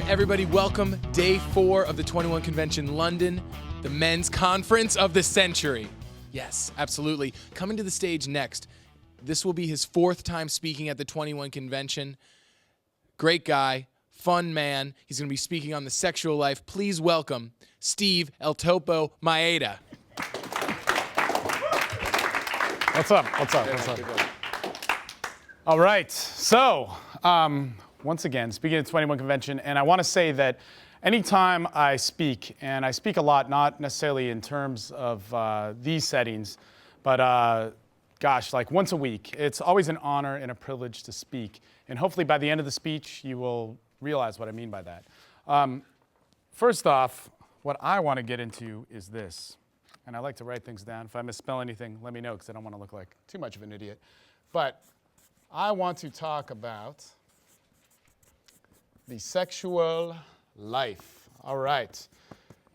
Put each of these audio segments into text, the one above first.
right, everybody, welcome. Day 4 of the 21 Convention London, the men's conference of the century. Yes, absolutely. Coming to the stage next, this will be his 4th time speaking at the 21 Convention. Great guy, fun man. He's going to be speaking on the sexual life. Please welcome Steve El Topo Mayeda. What's up? What's up? What's up? All right. So, once again, speaking at the 21 Convention, and I want to say that anytime I speak, and I speak a lot, not necessarily in terms of these settings, but gosh, like once a week, it's always an honor and a privilege to speak. And hopefully by the end of the speech, you will realize what I mean by that. First off, what I want to get into is this. And I like to write things down. If I misspell anything, let me know, because I don't want to look like too much of an idiot. But I want to talk about the sexual life. All right.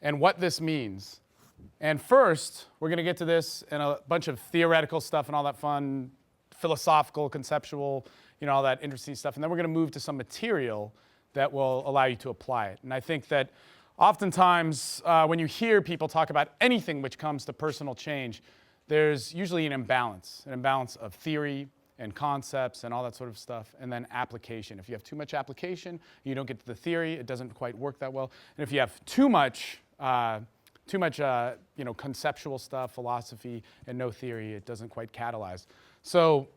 And what this means. And first, we're going to get to this and a bunch of theoretical stuff and all that fun, philosophical, conceptual, all that interesting stuff. And then we're going to move to some material that will allow you to apply it. And I think that oftentimes, when you hear people talk about anything which comes to personal change, there's usually an imbalance of theory and concepts and all that sort of stuff, and then application. If you have too much application, you don't get to the theory, it doesn't quite work that well. And if you have too much conceptual stuff, philosophy, and no theory, it doesn't quite catalyze. So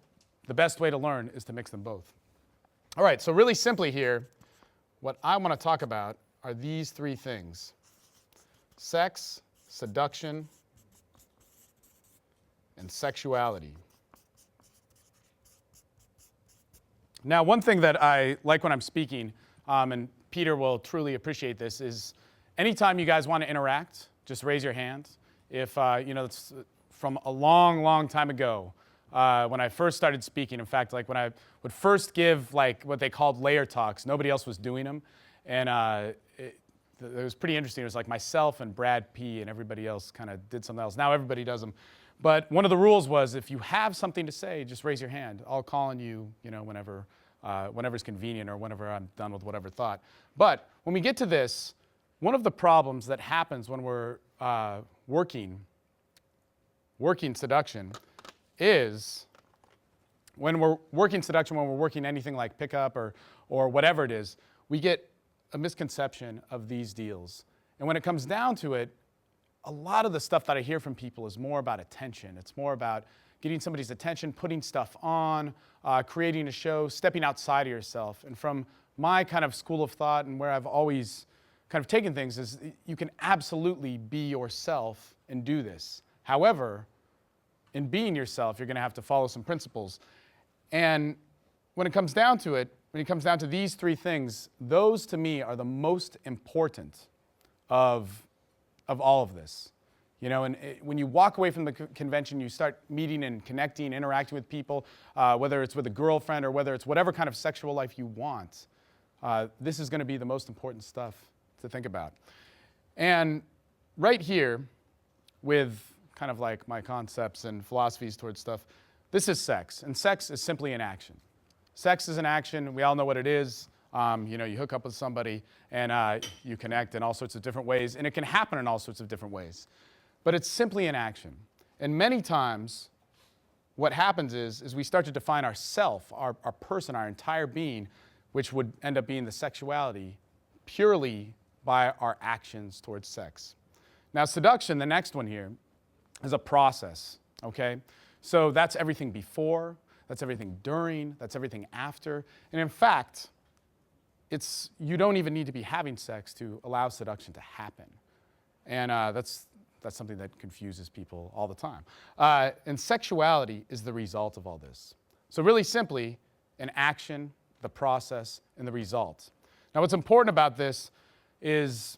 the best way to learn is to mix them both. All right, so really simply here, what I want to talk about are these 3 things: sex, seduction, and sexuality. Now, one thing that I like when I'm speaking, and Peter will truly appreciate this, is anytime you guys want to interact, just raise your hand. If, it's from a long, long time ago, when I first started speaking, in fact, like when I would first give like what they called layer talks, nobody else was doing them. And it was pretty interesting. It was like myself and Brad P. and everybody else kind of did something else. Now everybody does them. But one of the rules was if you have something to say, just raise your hand. I'll call on you, whenever's convenient or whenever I'm done with whatever thought. But when we get to this, one of the problems that happens when we're working seduction is when we're working anything like pickup or whatever it is, we get a misconception of these deals. And when it comes down to it, a lot of the stuff that I hear from people is more about attention. It's more about getting somebody's attention, putting stuff on, creating a show, stepping outside of yourself. And from my kind of school of thought and where I've always kind of taken things is you can absolutely be yourself and do this. However, in being yourself, you're going to have to follow some principles. And when it comes down to it, when it comes down to these 3 things, those to me are the most important of all of this. And when you walk away from the convention, you start meeting and connecting, interacting with people, whether it's with a girlfriend or whether it's whatever kind of sexual life you want, this is going to be the most important stuff to think about. And right here, with kind of like my concepts and philosophies towards stuff, this is sex. And sex is simply an action. Sex is an action. We all know what it is. You hook up with somebody and you connect in all sorts of different ways. And it can happen in all sorts of different ways. But it's simply an action. And many times, what happens is we start to define ourself, our person, our entire being, which would end up being the sexuality, purely by our actions towards sex. Now, seduction, the next one here, is a process, okay? So that's everything before, that's everything during, that's everything after. And in fact, you don't even need to be having sex to allow seduction to happen. And that's something that confuses people all the time. And sexuality is the result of all this. So really simply, an action, the process, and the result. Now what's important about this is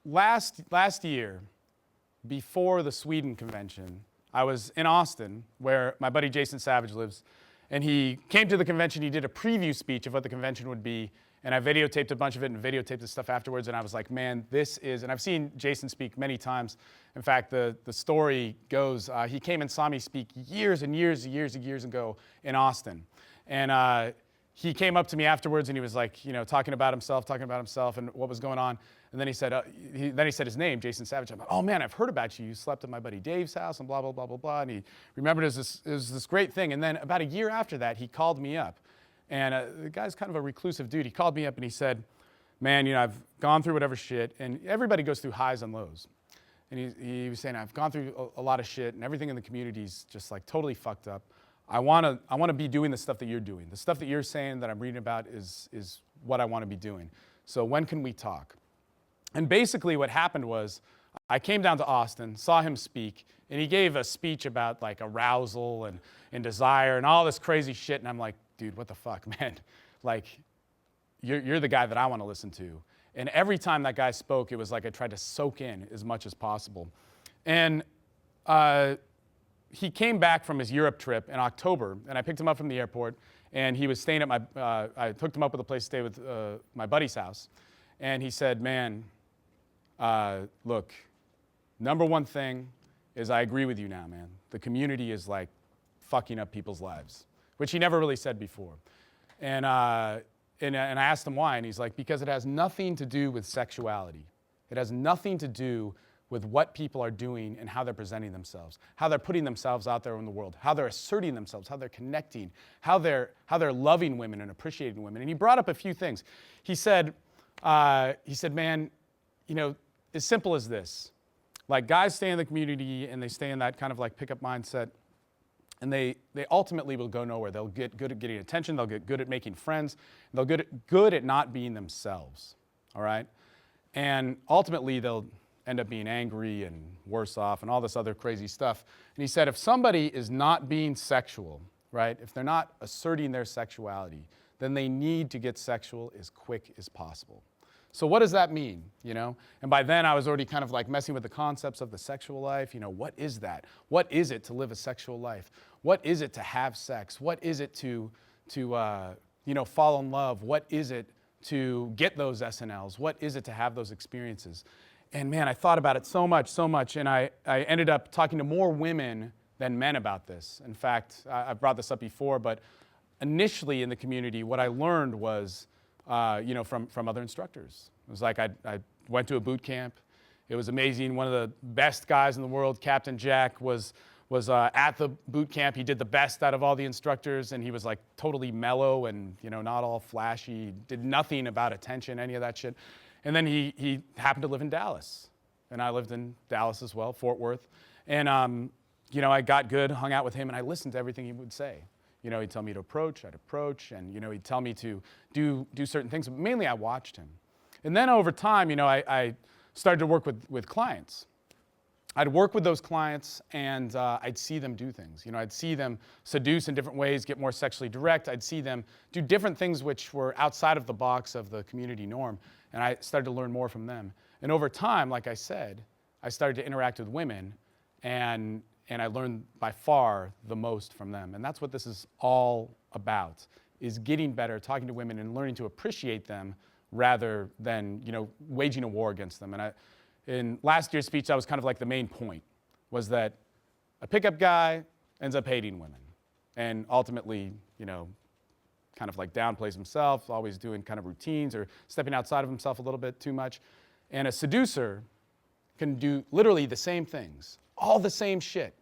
last year, before the Sweden convention, I was in Austin, where my buddy Jason Savage lives, and he came to the convention. He did a preview speech of what the convention would be, and I videotaped a bunch of it and videotaped the stuff afterwards, and I was like, man, this is, and I've seen Jason speak many times. In fact, the story goes, he came and saw me speak years and years and years and years ago in Austin. And he came up to me afterwards and he was like, talking about himself and what was going on. And then he said, his name, Jason Savage. I'm like, oh man, I've heard about you. You slept at my buddy Dave's house and blah, blah, blah, blah, blah. And he remembered it was this great thing. And then about a year after that, he called me up. And the guy's kind of a reclusive dude. He called me up and he said, man, I've gone through whatever shit. And everybody goes through highs and lows. And he was saying, I've gone through a lot of shit and everything in the community's just like totally fucked up. I want to be doing the stuff that you're doing. The stuff that you're saying that I'm reading about is what I want to be doing. So when can we talk? And basically what happened was I came down to Austin, saw him speak, and he gave a speech about like arousal and desire and all this crazy shit. And I'm like, dude, what the fuck, man? Like, you're the guy that I want to listen to. And every time that guy spoke, it was like I tried to soak in as much as possible. And he came back from his Europe trip in October, and I picked him up from the airport, and he was staying at I hooked him up with a place to stay with my buddy's house. And he said, man, look, number one thing is I agree with you now, man. The community is like fucking up people's lives, which he never really said before. And I asked him why, and he's like, because it has nothing to do with sexuality. It has nothing to do with what people are doing and how they're presenting themselves, how they're putting themselves out there in the world, how they're asserting themselves, how they're connecting, how they're loving women and appreciating women. And he brought up a few things. He said, man, as simple as this. Like guys stay in the community and they stay in that kind of like pickup mindset, and they ultimately will go nowhere. They'll get good at getting attention, they'll get good at making friends, they'll get good at not being themselves, all right? And ultimately they'll end up being angry and worse off and all this other crazy stuff. And he said, if somebody is not being sexual, right, if they're not asserting their sexuality, then they need to get sexual as quick as possible. So what does that mean, And by then I was already kind of like messing with the concepts of the sexual life. What is that? What is it to live a sexual life? What is it to have sex? What is it to fall in love? What is it to get those SNLs? What is it to have those experiences? And man, I thought about it so much, and I ended up talking to more women than men about this. In fact, I've brought this up before, but initially in the community, what I learned was, from other instructors. It was like I went to a boot camp. It was amazing. One of the best guys in the world, Captain Jack, was at the boot camp. He did the best out of all the instructors, and he was like totally mellow and not all flashy. Did nothing about attention, any of that shit. And then he happened to live in Dallas, and I lived in Dallas as well, Fort Worth. And I got good, hung out with him, and I listened to everything he would say. He'd tell me to approach, I'd approach, and he'd tell me to do certain things. But mainly, I watched him. And then over time, I started to work with clients. I'd work with those clients, and I'd see them do things. I'd see them seduce in different ways, get more sexually direct. I'd see them do different things which were outside of the box of the community norm. And I started to learn more from them. And over time, like I said, I started to interact with women, and I learned by far the most from them. And that's what this is all about, is getting better, talking to women, and learning to appreciate them rather than waging a war against them. And in last year's speech, that was kind of like the main point, was that a pickup guy ends up hating women, and ultimately, kind of like downplays himself, always doing kind of routines or stepping outside of himself a little bit too much. And a seducer can do literally the same things, all the same shit.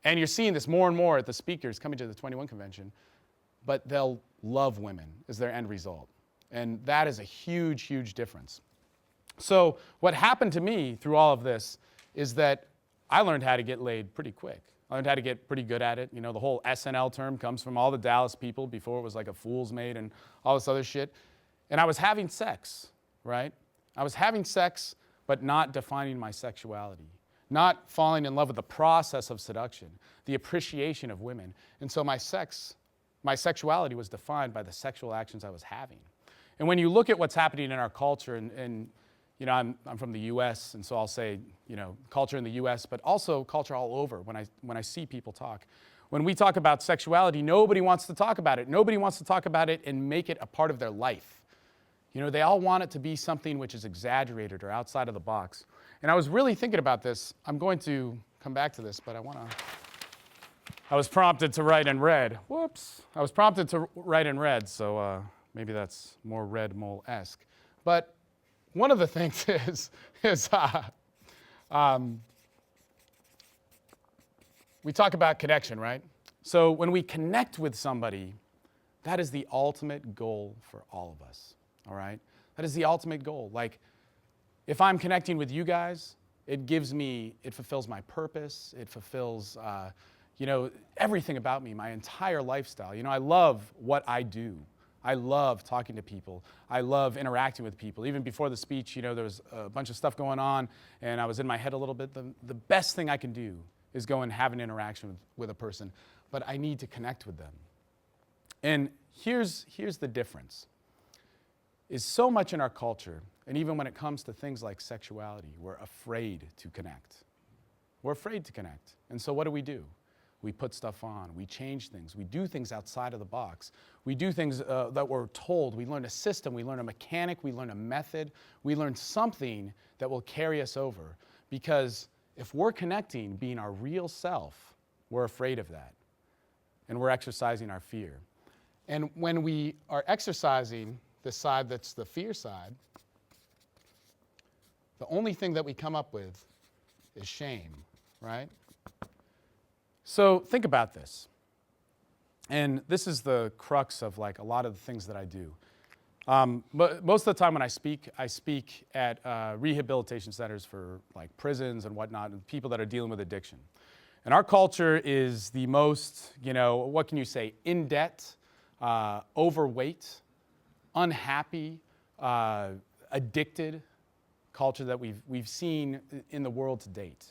And you're seeing this more and more at the speakers coming to the 21 convention, but they'll love women as their end result. And that is a huge, huge difference. So what happened to me through all of this is that I learned how to get laid pretty quick. I learned how to get pretty good at it. The whole SNL term comes from all the Dallas people before it was like a fool's maid and all this other shit. And I was having sex, right? I was having sex, but not defining my sexuality, not falling in love with the process of seduction, the appreciation of women. And so my sexuality was defined by the sexual actions I was having. And when you look at what's happening in our culture, and I'm from the U.S., and so I'll say, culture in the U.S., but also culture all over when I see people talk. When we talk about sexuality, nobody wants to talk about it. Nobody wants to talk about it and make it a part of their life. They all want it to be something which is exaggerated or outside of the box. And I was really thinking about this. I'm going to come back to this, but I want I was prompted to write in red. Whoops. I was prompted to write in red, so maybe that's more Red Mole-esque. But one of the things is we talk about connection, right? So when we connect with somebody, that is the ultimate goal for all of us, all right? That is the ultimate goal. Like, if I'm connecting with you guys, it fulfills my purpose. It fulfills, everything about me, my entire lifestyle. I love what I do. I love talking to people. I love interacting with people. Even before the speech, there was a bunch of stuff going on, and I was in my head a little bit. The best thing I can do is go and have an interaction with a person, but I need to connect with them. And here's the difference. Is so much in our culture, and even when it comes to things like sexuality, we're afraid to connect. We're afraid to connect. And so what do? We put stuff on, we change things, we do things outside of the box. We do things that we're told. We learn a system, we learn a mechanic, we learn a method, we learn something that will carry us over. Because if we're connecting, being our real self, we're afraid of that. And we're exercising our fear. And when we are exercising the side that's the fear side, the only thing that we come up with is shame, right? So think about this. And this is the crux of like a lot of the things that I do. But most of the time when I speak at rehabilitation centers for like prisons and whatnot, and people that are dealing with addiction. And our culture is the most, what can you say, in debt, overweight, unhappy, addicted culture that we've seen in the world to date.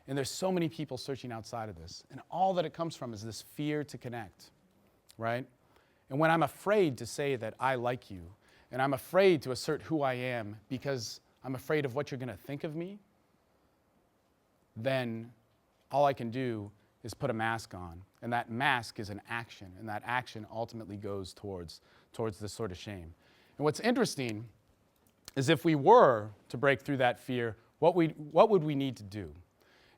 And there's so many people searching outside of this. And all that it comes from is this fear to connect, right? And when I'm afraid to say that I like you, and I'm afraid to assert who I am because I'm afraid of what you're going to think of me, then all I can do is put a mask on. And that mask is an action. And that action ultimately goes towards this sort of shame. And what's interesting is if we were to break through that fear, what would we need to do?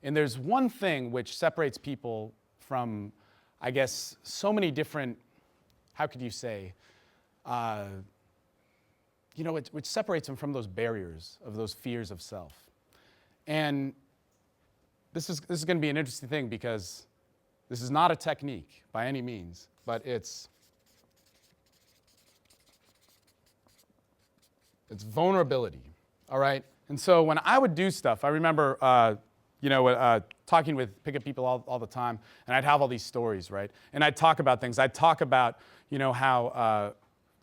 And there's one thing which separates people from, I guess, so many different, how could you say, which separates them from those barriers of those fears of self. And this is going to be an interesting thing because this is not a technique by any means, but it's vulnerability, all right? And so when I would do stuff, I remember, talking with pickup people all the time, and I'd have all these stories, right? And I'd talk about things. I'd talk about, how,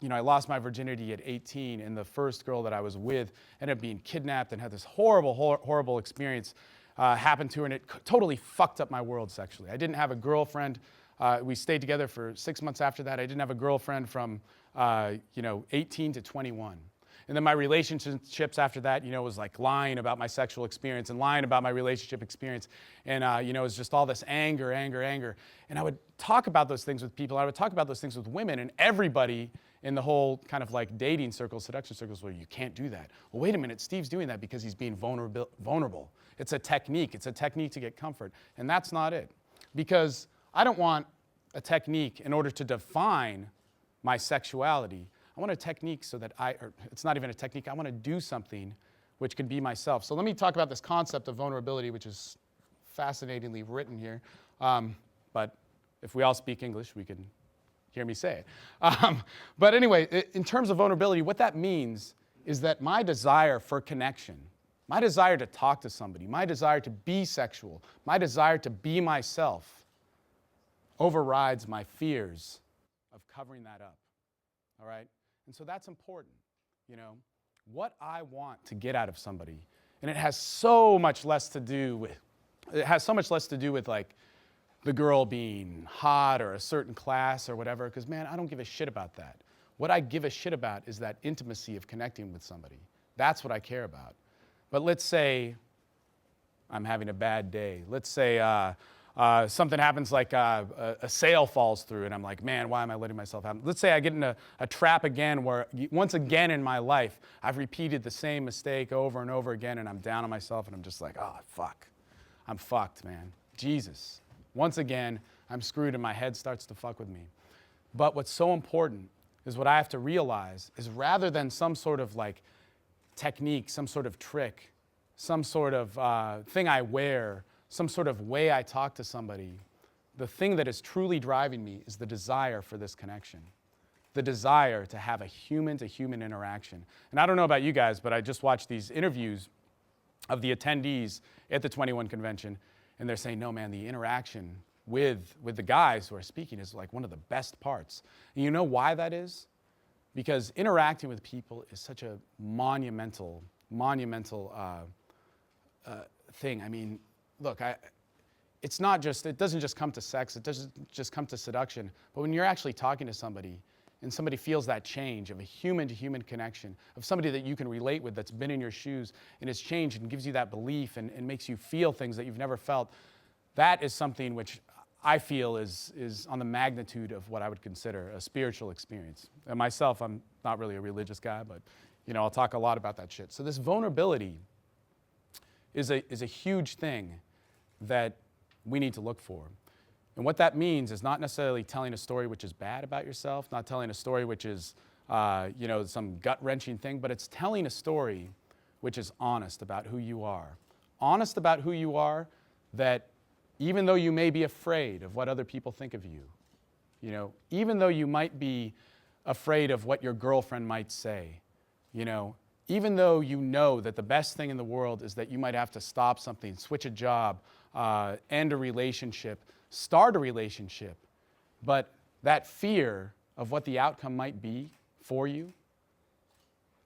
I lost my virginity at 18, and the first girl that I was with ended up being kidnapped and had this horrible experience happen to her, and it totally fucked up my world sexually. I didn't have a girlfriend. We stayed together for 6 months after that. I didn't have a girlfriend from, 18 to 21. And then my relationships after that, was like lying about my sexual experience and lying about my relationship experience. And, it was just all this anger. And I would talk about those things with people. I would talk about those things with women, and everybody in the whole kind of like dating circles, seduction circles, where you can't do that. Well, wait a minute, Steve's doing that because he's being vulnerable. It's a technique. It's a technique to get comfort. And that's not it. Because I don't want a technique in order to define my sexuality. I want a technique so that it's not even a technique, I want to do something which can be myself. So let me talk about this concept of vulnerability, which is fascinatingly written here. But if we all speak English, we can hear me say it. But anyway, in terms of vulnerability, what that means is that my desire for connection, my desire to talk to somebody, my desire to be sexual, my desire to be myself overrides my fears of covering that up, all right? And so that's important, what I want to get out of somebody. And it has so much less to do with like the girl being hot or a certain class or whatever, because man, I don't give a shit about that. What I give a shit about is that intimacy of connecting with somebody. That's what I care about. But let's say I'm having a bad day. Let's say something happens like a sale falls through and I'm like, man, why am I letting myself happen? Let's say I get in a trap again where once again in my life, I've repeated the same mistake over and over again and I'm down on myself and I'm just like, oh, fuck. I'm fucked, man. Jesus, once again, I'm screwed and my head starts to fuck with me. But what's so important is what I have to realize is rather than some sort of like technique, some sort of trick, some sort of thing I wear, some sort of way I talk to somebody, the thing that is truly driving me is the desire for this connection, the desire to have a human-to-human interaction. And I don't know about you guys, but I just watched these interviews of the attendees at the 21 convention, and they're saying, no, man, the interaction with the guys who are speaking is like one of the best parts. And you know why that is? Because interacting with people is such a monumental thing. I mean, look, it doesn't just come to sex, it doesn't just come to seduction, but when you're actually talking to somebody and somebody feels that change of a human-to-human connection, of somebody that you can relate with that's been in your shoes and has changed and gives you that belief and makes you feel things that you've never felt, that is something which I feel is on the magnitude of what I would consider a spiritual experience. And myself, I'm not really a religious guy, but I'll talk a lot about that shit. So this vulnerability is a huge thing that we need to look for. And what that means is not necessarily telling a story which is bad about yourself, not telling a story which is some gut-wrenching thing, but it's telling a story which is honest about who you are. Honest about who you are, that even though you may be afraid of what other people think of you, even though you might be afraid of what your girlfriend might say, even though you know that the best thing in the world is that you might have to stop something, switch a job, end a relationship, start a relationship, but that fear of what the outcome might be for you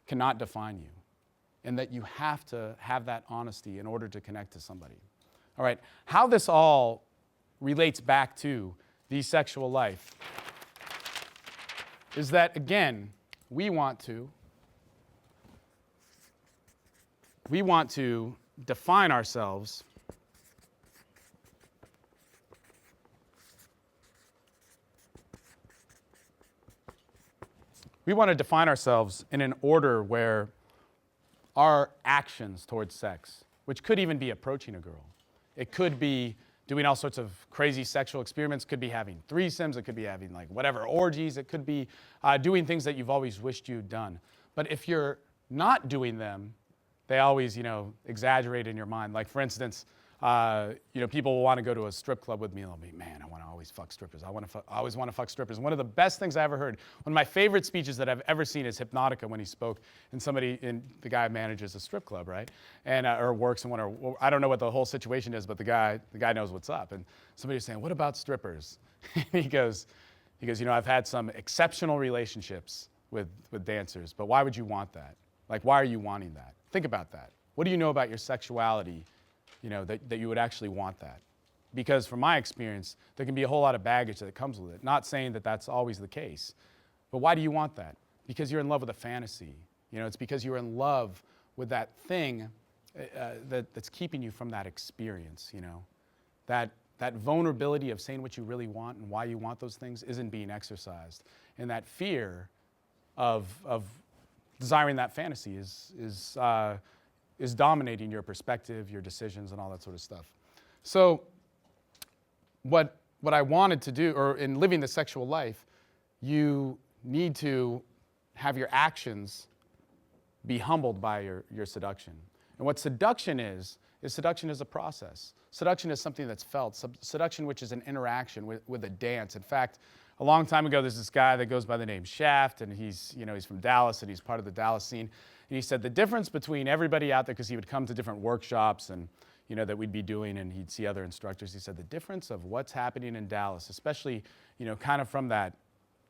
cannot define you, and that you have to have that honesty in order to connect to somebody. All right, how this all relates back to the sexual life is that, again, we want to define ourselves in an order where our actions towards sex, which could even be approaching a girl, it could be doing all sorts of crazy sexual experiments, could be having threesomes, it could be having like whatever orgies, it could be doing things that you've always wished you'd done. But if you're not doing them, they always, exaggerate in your mind. Like for instance, people will want to go to a strip club with me and they'll be, man, I want to always fuck strippers. I always want to fuck strippers. One of the best things I ever heard, one of my favorite speeches that I've ever seen is Hypnotica when he spoke, and the guy manages a strip club, right? And, or works in one, or I don't know what the whole situation is, but the guy knows what's up. And somebody was saying, what about strippers? he goes, I've had some exceptional relationships with dancers, but why would you want that? Like, why are you wanting that? Think about that. What do you know about your sexuality, that you would actually want that? Because from my experience, there can be a whole lot of baggage that comes with it. Not saying that that's always the case, but why do you want that? Because you're in love with a fantasy. It's because you're in love with that thing that's keeping you from that experience. That vulnerability of saying what you really want and why you want those things isn't being exercised, and that fear of desiring that fantasy is dominating your perspective, your decisions, and all that sort of stuff. So what I wanted to do, or in living the sexual life, you need to have your actions be humbled by your seduction. And what seduction is seduction is a process. Seduction is something that's felt. Seduction, which is an interaction with a dance. In fact, a long time ago, there's this guy that goes by the name Shaft, and he's from Dallas, and he's part of the Dallas scene. And he said the difference between everybody out there, because he would come to different workshops and that we'd be doing, and he'd see other instructors. He said the difference of what's happening in Dallas, especially kind of from that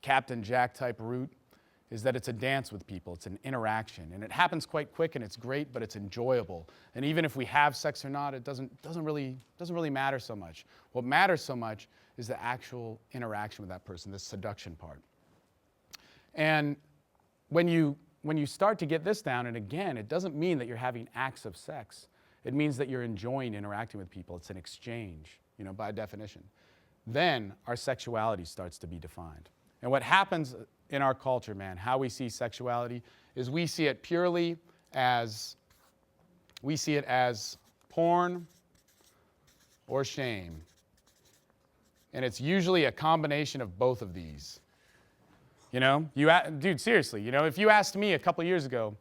Captain Jack type route, is that it's a dance with people. It's an interaction, and it happens quite quick, and it's great, but it's enjoyable. And even if we have sex or not, it doesn't really matter so much. What matters so much is the actual interaction with that person, this seduction part. And when you start to get this down, and again, it doesn't mean that you're having acts of sex. It means that you're enjoying interacting with people. It's an exchange, by definition. Then our sexuality starts to be defined. And what happens in our culture, man, how we see sexuality, is we see it purely as porn or shame. And it's usually a combination of both of these. You know, dude, seriously, you know, if you asked me a couple of years ago,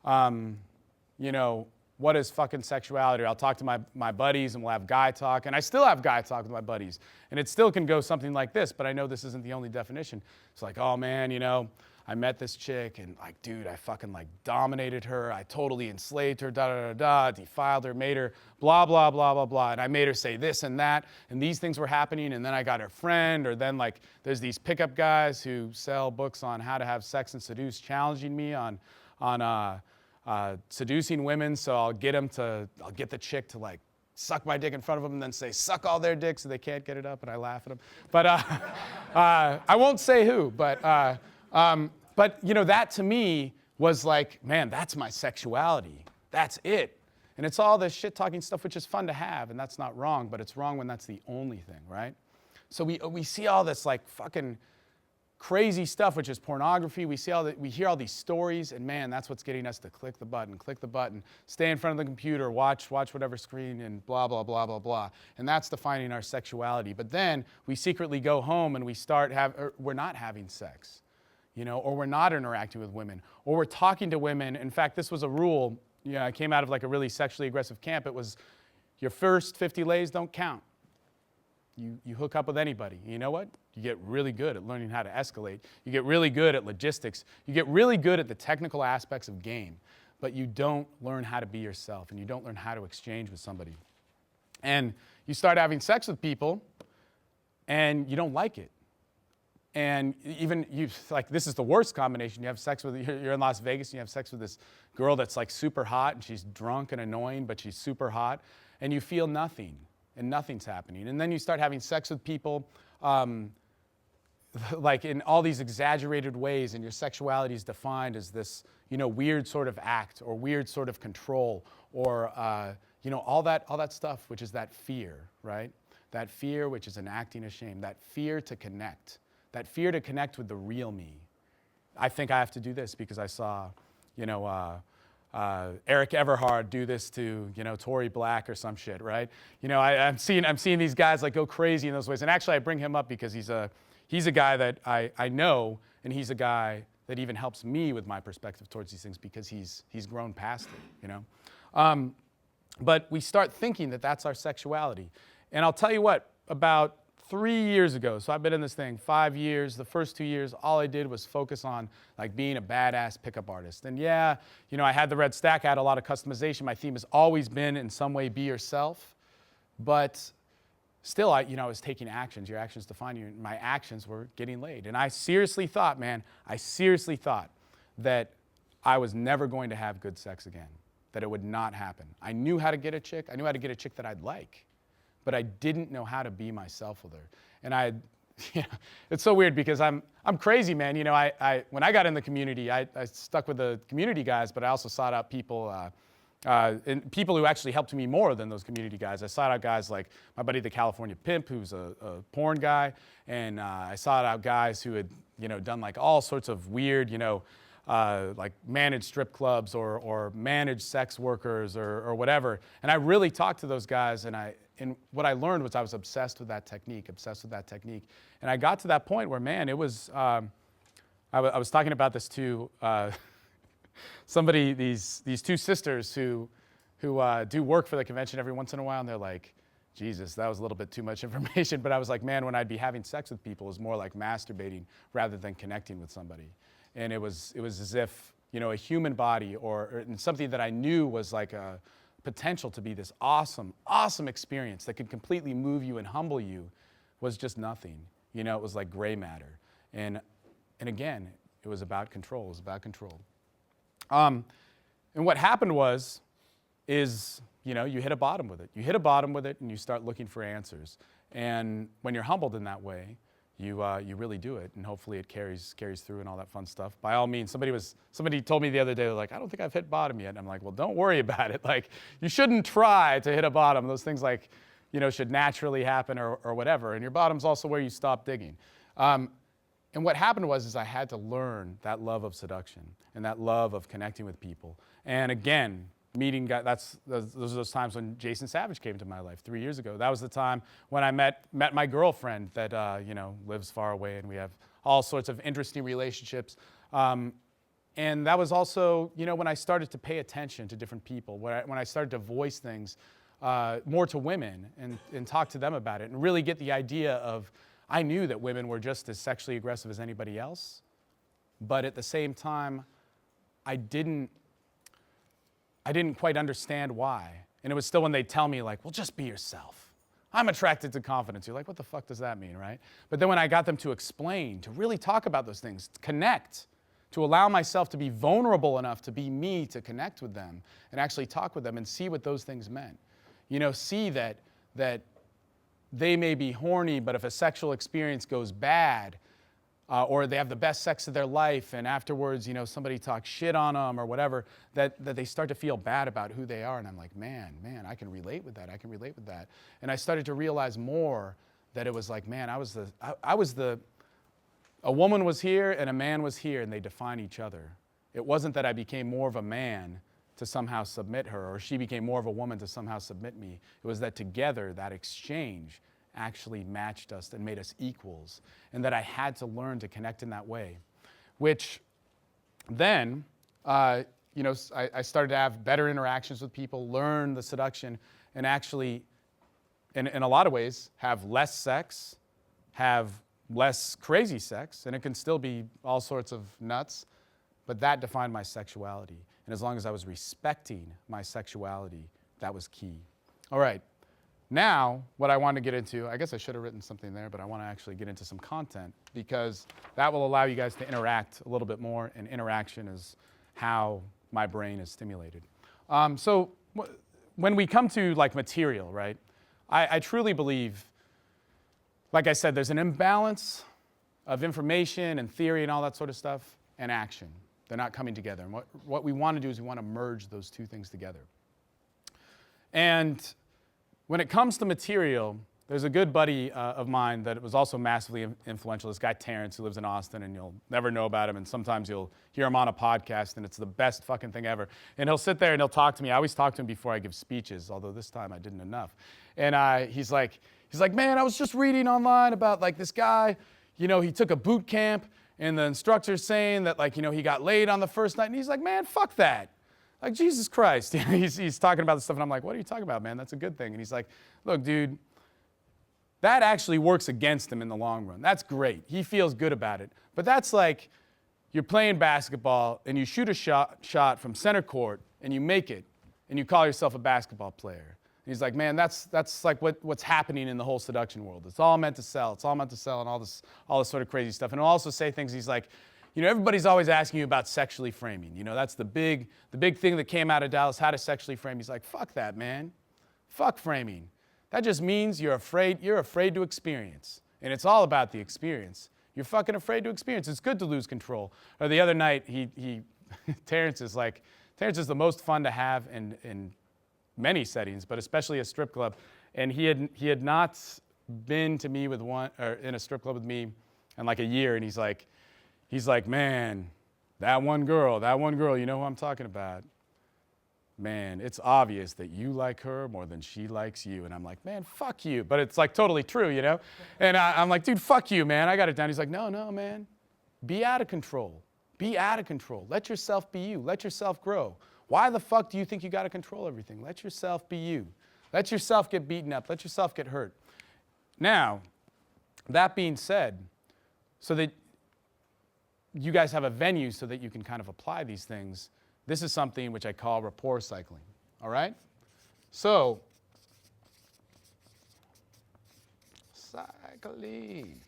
you know, what is fucking sexuality? I'll talk to my buddies and we'll have guy talk. And I still have guy talk with my buddies. And it still can go something like this, but I know this isn't the only definition. It's like, oh man, you know, I met this chick and like, dude, I fucking like dominated her. I totally enslaved her, defiled her, made her blah, blah, blah, blah, blah. And I made her say this and that. And these things were happening. And then I got her friend. Or then like, there's these pickup guys who sell books on how to have sex and seduce, challenging me on seducing women. So I'll get the chick to like suck my dick in front of them and then say, suck all their dicks so they can't get it up. And I laugh at them. But I won't say who, but you know, that to me was like, man, that's my sexuality. That's it. And it's all this shit talking stuff, which is fun to have, and that's not wrong, but it's wrong when that's the only thing, right? So we see all this like fucking crazy stuff, which is pornography. We hear all these stories, and man, that's what's getting us to click the button, stay in front of the computer, watch whatever screen, and blah, blah, blah, blah, blah. And that's defining our sexuality. But then we secretly go home and we're not having sex. You know, or we're not interacting with women, or we're talking to women. In fact, this was a rule. Yeah, I came out of like a really sexually aggressive camp. It was your first 50 lays don't count. You hook up with anybody. You know what? You get really good at learning how to escalate. You get really good at logistics. You get really good at the technical aspects of game, but you don't learn how to be yourself, and you don't learn how to exchange with somebody. And you start having sex with people, and you don't like it. And even this is the worst combination. You have sex you're in Las Vegas and you have sex with this girl that's like super hot and she's drunk and annoying, but she's super hot, and you feel nothing and nothing's happening. And then you start having sex with people like in all these exaggerated ways, and your sexuality is defined as this, you know, weird sort of act or weird sort of control or, you know, all that stuff, which is that fear, right? That fear, which is an acting of shame, that fear to connect. That fear to connect with the real me. I think I have to do this because I saw, you know, Eric Everhard do this to, you know, Tory Black or some shit, right? You know, I'm seeing these guys like go crazy in those ways. And actually, I bring him up because he's a guy that I know, and he's a guy that even helps me with my perspective towards these things because he's grown past it, you know. But we start thinking that that's our sexuality. And I'll tell you what, about 3 years ago, so I've been in this thing 5 years. The first 2 years, all I did was focus on like being a badass pickup artist. And yeah, you know, I had the red stack, I had a lot of customization. My theme has always been in some way be yourself, but still, I was taking actions. Your actions define you. My actions were getting laid. And I seriously thought that I was never going to have good sex again, that it would not happen. I knew how to get a chick. I knew how to get a chick that I'd like, but I didn't know how to be myself with her. And it's so weird because I'm crazy, man. You know, when I got in the community, I stuck with the community guys, but I also sought out people, and people who actually helped me more than those community guys. I sought out guys like my buddy, the California Pimp, who's a porn guy, and I sought out guys who had, you know, done like all sorts of weird, you know, like managed strip clubs or managed sex workers or whatever. And I really talked to those guys, and what I learned was I was obsessed with that technique. And I got to that point where, man, it was, I was talking about this to somebody, these two sisters who do work for the convention every once in a while, and they're like, Jesus, that was a little bit too much information. But I was like, man, when I'd be having sex with people, it was more like masturbating rather than connecting with somebody. And it was as if, you know, a human body or something that I knew was like a potential to be this awesome, awesome experience that could completely move you and humble you was just nothing. You know, it was like gray matter. And again, it was about control. And what happened is, you know, you hit a bottom with it. And you start looking for answers. And when you're humbled in that way, you really do it, and hopefully it carries through and all that fun stuff. By all means, somebody told me the other day, like, I don't think I've hit bottom yet. And I'm like, well, don't worry about it. Like, you shouldn't try to hit a bottom. Those things, like, you know, should naturally happen or whatever. And your bottom's also where you stop digging. And what happened was I had to learn that love of seduction and that love of connecting with people. And again, meeting those are those times when Jason Savage came into my life 3 years ago. That was the time when I met my girlfriend that lives far away, and we have all sorts of interesting relationships. And that was also when I started to pay attention to different people, when I started to voice things more to women and talk to them about it and really get the idea of, I knew that women were just as sexually aggressive as anybody else, but at the same time, I didn't quite understand why. And it was still when they'd tell me like, well, just be yourself. I'm attracted to confidence. You're like, what the fuck does that mean, right? But then when I got them to explain, to really talk about those things, to connect, to allow myself to be vulnerable enough to be me, to connect with them and actually talk with them and see what those things meant. See that they may be horny, but if a sexual experience goes bad, or they have the best sex of their life, and afterwards, somebody talks shit on them or whatever, that they start to feel bad about who they are. And I'm like, man, I can relate with that. I can relate with that. And I started to realize more that it was like, man, a woman was here and a man was here, and they define each other. It wasn't that I became more of a man to somehow submit her, or she became more of a woman to somehow submit me. It was that together, that exchange actually matched us and made us equals, and that I had to learn to connect in that way, which then, I started to have better interactions with people, learn the seduction, and actually, in a lot of ways, have less sex, have less crazy sex, and it can still be all sorts of nuts, but that defined my sexuality. And as long as I was respecting my sexuality, that was key. All right. Now, what I want to get into, I guess I should have written something there, but I want to actually get into some content because that will allow you guys to interact a little bit more, and interaction is how my brain is stimulated. So when we come to like material, right, I truly believe, like I said, there's an imbalance of information and theory and all that sort of stuff and action. They're not coming together. And what we want to do is we want to merge those two things together. And when it comes to material, there's a good buddy of mine that was also massively influential, this guy Terrence, who lives in Austin, and you'll never know about him, and sometimes you'll hear him on a podcast, and it's the best fucking thing ever. And he'll sit there and he'll talk to me. I always talk to him before I give speeches, although this time I didn't enough. And he's like, man, I was just reading online about like this guy, he took a boot camp, and the instructor's saying that he got laid on the first night, and he's like, man, fuck that. Like, Jesus Christ. he's talking about this stuff, and I'm like, what are you talking about, man? That's a good thing. And he's like, look, dude, that actually works against him in the long run. That's great. He feels good about it. But that's like you're playing basketball, and you shoot a shot from center court, and you make it, and you call yourself a basketball player. And he's like, man, that's like what's happening in the whole seduction world. It's all meant to sell. It's all meant to sell and all this sort of crazy stuff. And he'll also say things, he's like, everybody's always asking you about sexually framing. That's the big thing that came out of Dallas, how to sexually frame. He's like, fuck that, man. Fuck framing. That just means you're afraid to experience. And it's all about the experience. You're fucking afraid to experience. It's good to lose control. Or the other night, Terrence is the most fun to have in many settings, but especially a strip club. And he had not been to me with one, or in a strip club with me in like a year, and he's like, man, that one girl, you know who I'm talking about? Man, it's obvious that you like her more than she likes you. And I'm like, man, fuck you. But it's like totally true, And I'm like, dude, fuck you, man. I got it down. He's like, no, man. Be out of control. Be out of control. Let yourself be you. Let yourself grow. Why the fuck do you think you got to control everything? Let yourself be you. Let yourself get beaten up. Let yourself get hurt. Now, that being said, so that you guys have a venue so that you can kind of apply these things, this is something which I call rapport cycling, all right? So, cycling.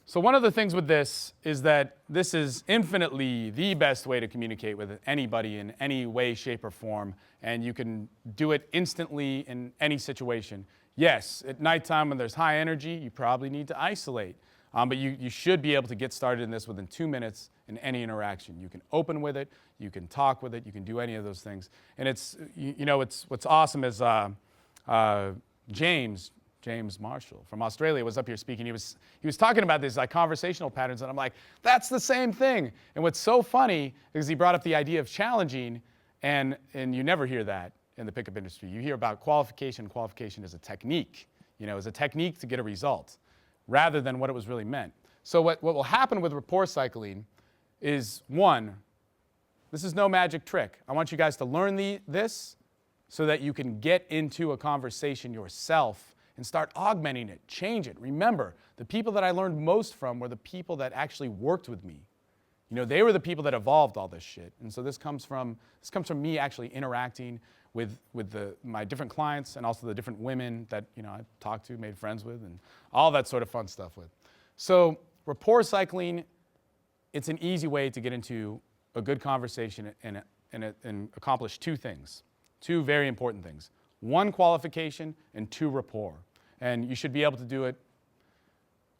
So one of the things with this is that this is infinitely the best way to communicate with anybody in any way, shape, or form, and you can do it instantly in any situation. Yes, at nighttime when there's high energy, you probably need to isolate. But you should be able to get started in this within 2 minutes in any interaction. You can open with it, you can talk with it, you can do any of those things. And it's what's awesome is James Marshall from Australia was up here speaking. He was talking about these like conversational patterns, and I'm like, that's the same thing. And what's so funny is he brought up the idea of challenging, And you never hear that in the pickup industry. You hear about qualification. Qualification is a technique, is a technique to get a result rather than what it was really meant. So what will happen with rapport cycling is, one, this is no magic trick. I want you guys to learn this so that you can get into a conversation yourself and start augmenting it, change it. Remember, the people that I learned most from were the people that actually worked with me. They were the people that evolved all this shit. And so this comes from me actually interacting with my different clients and also the different women that I talked to, made friends with, and all that sort of fun stuff with. So rapport cycling, it's an easy way to get into a good conversation and accomplish two things, two very important things. One, qualification, and two, rapport. And you should be able to do it